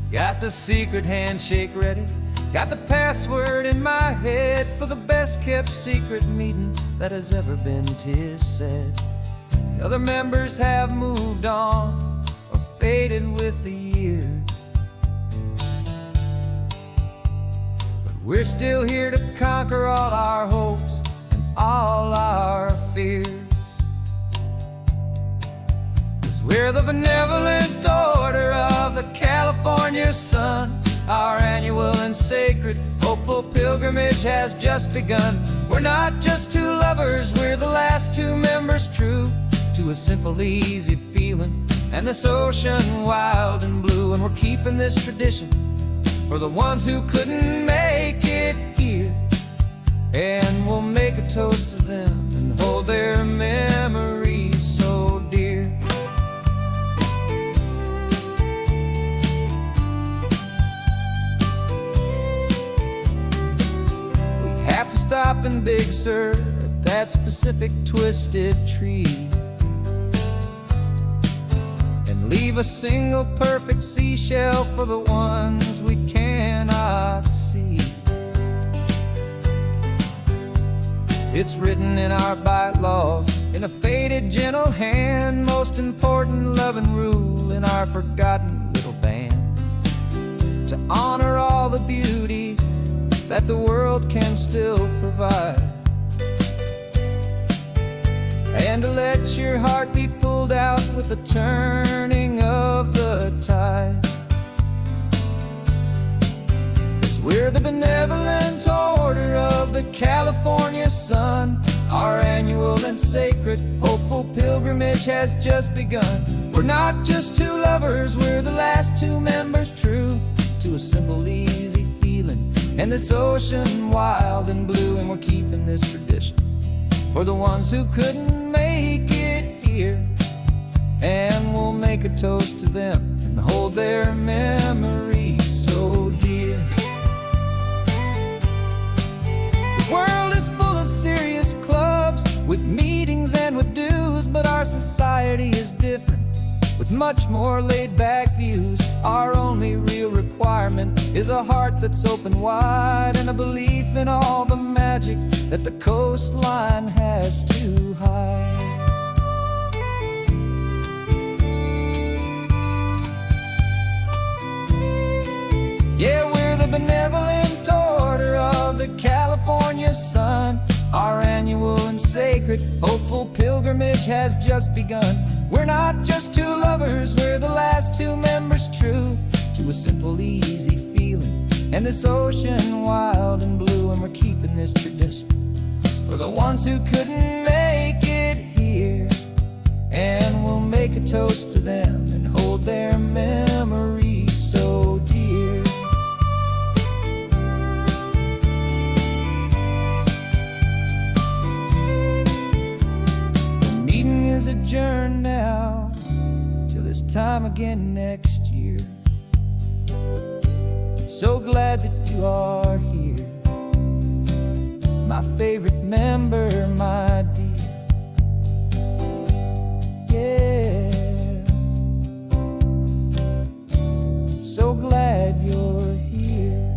Got the secret handshake ready, got the password in my head for the best kept secret meeting that has ever been, 'tis said. The other members have moved on, faded with the years, but we're still here to conquer all our hopes and all our fears. 'Cause we're the benevolent order of the California sun. Our annual and sacred, hopeful pilgrimage has just begun. We're not just two lovers, we're the last two members true to a simple, easy feeling and this ocean wild and blue. And we're keeping this tradition for the ones who couldn't make it here. And we'll make a toast to them and hold their memories so dear. We have to stop in Big Sur at that specific twisted tree and leave a single perfect seashell for the ones we cannot see. It's written in our bylaws, in a faded gentle hand, most important love and rule in our forgotten little band, to honor all the beauty that the world can still provide, and to let your heart be pulled out with the turning of the tide. 'Cause we're the benevolent order of the California sun. Our annual and sacred, hopeful pilgrimage has just begun. We're not just two lovers, we're the last two members true to a simple, easy feeling and this ocean wild and blue. And we're keeping this tradition for the ones who couldn't make it here. And we'll make a toast to them and hold their memories so dear. The world is full of serious clubs with meetings and with dues, but our society is different with much more laid-back views. Our only real requirement is a heart that's open wide and a belief in all the magic that the coastline has to hide. Yeah, we're the benevolent order of the California sun. Our annual and sacred, hopeful pilgrimage has just begun. We're not just two lovers, we're the last two members true to a simple, easy feeling and this ocean wild and blue. And we're keeping this tradition for the ones who couldn't make it here. And we'll make a toast to them and hold their memories so dear. The meeting is adjourned now till this time again next year. So glad that you are here, my favorite member, my dear. Yeah, so glad you're here.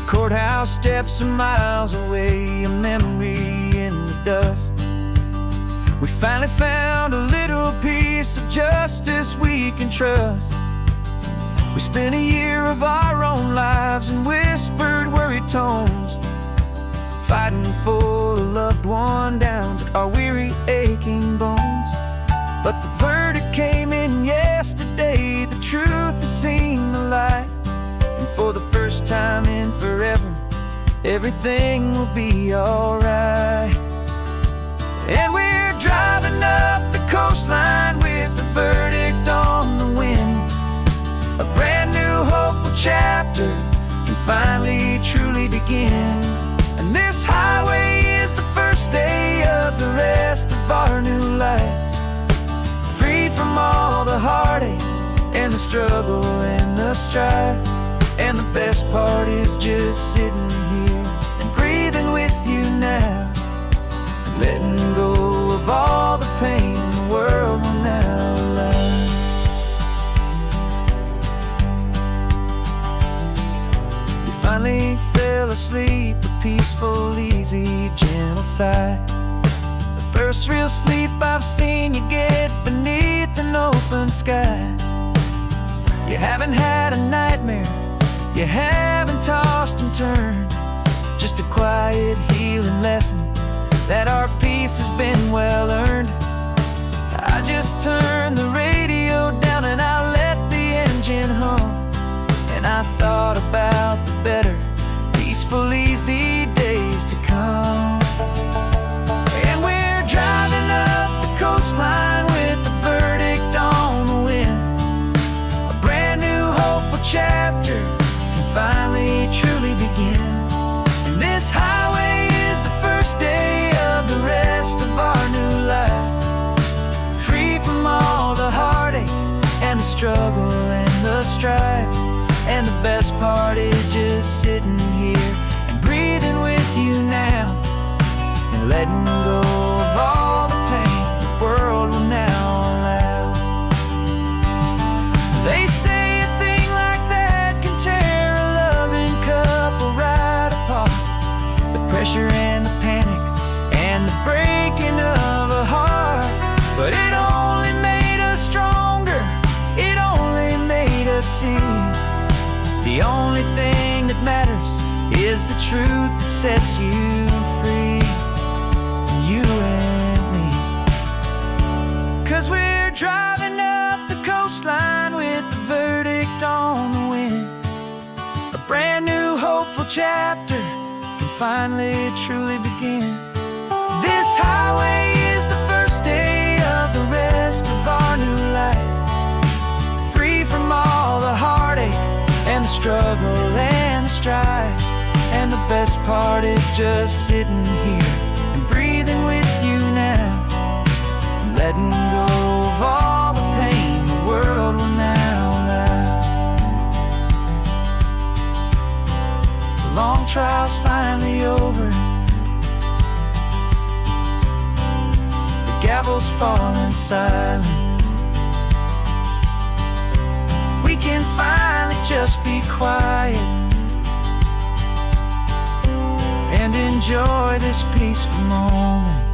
Courthouse steps are miles away, a memory in the dust. We finally found a little piece of justice we can trust. We spent a year of our own lives in whispered, worried tones, fighting for a loved one down to our weary, aching bones. But the verdict came in yesterday, the truth has seen the light. And for the first time in forever, everything will be alright. And we're driving up the coastline with the verdict on the wind. A brand new hopeful chapter can finally truly begin. And this highway is the first day of the rest of our new life, freed from all the heartache and the struggle and the strife. And the best part is just sitting here and breathing with you now, letting go of all the pain the world will now allow. You finally fell asleep, a peaceful, easy, gentle sigh. The first real sleep I've seen you get beneath an open sky. You haven't had a nightmare, you haven't tossed and turned. Just a quiet healing lesson that our peace has been well earned. I just turned the radio down and I let the engine hum, and I thought about the better, peaceful, easy days to come. And we're driving up the coastline with the verdict on the wind. A brand new hopeful chapter can finally truly begin. And this highway is the first day of the rest of our new life, free from all the heartache and the struggle and the strife. And the best part is just sitting here and breathing with you now, and letting go of all the pain the world will now allow. They say a thing like that can tear a loving couple right apart. The pressure and the panic and the breaking of a heart. But it only made us stronger, it only made us see the only thing that matters is the truth that sets you free, you and me. 'Cause we're driving up the coastline with the verdict on the wind. A brand new hopeful chapter can finally truly begin. This highway is the first day of the rest of our new life, free from all the heartache and the struggle and the strife. And the best part is just sitting here and breathing with you now, and letting go of all the pain the world will now allow. The long trial's finally over, the gavel's falling silent. We can finally just be quiet and enjoy this peaceful moment.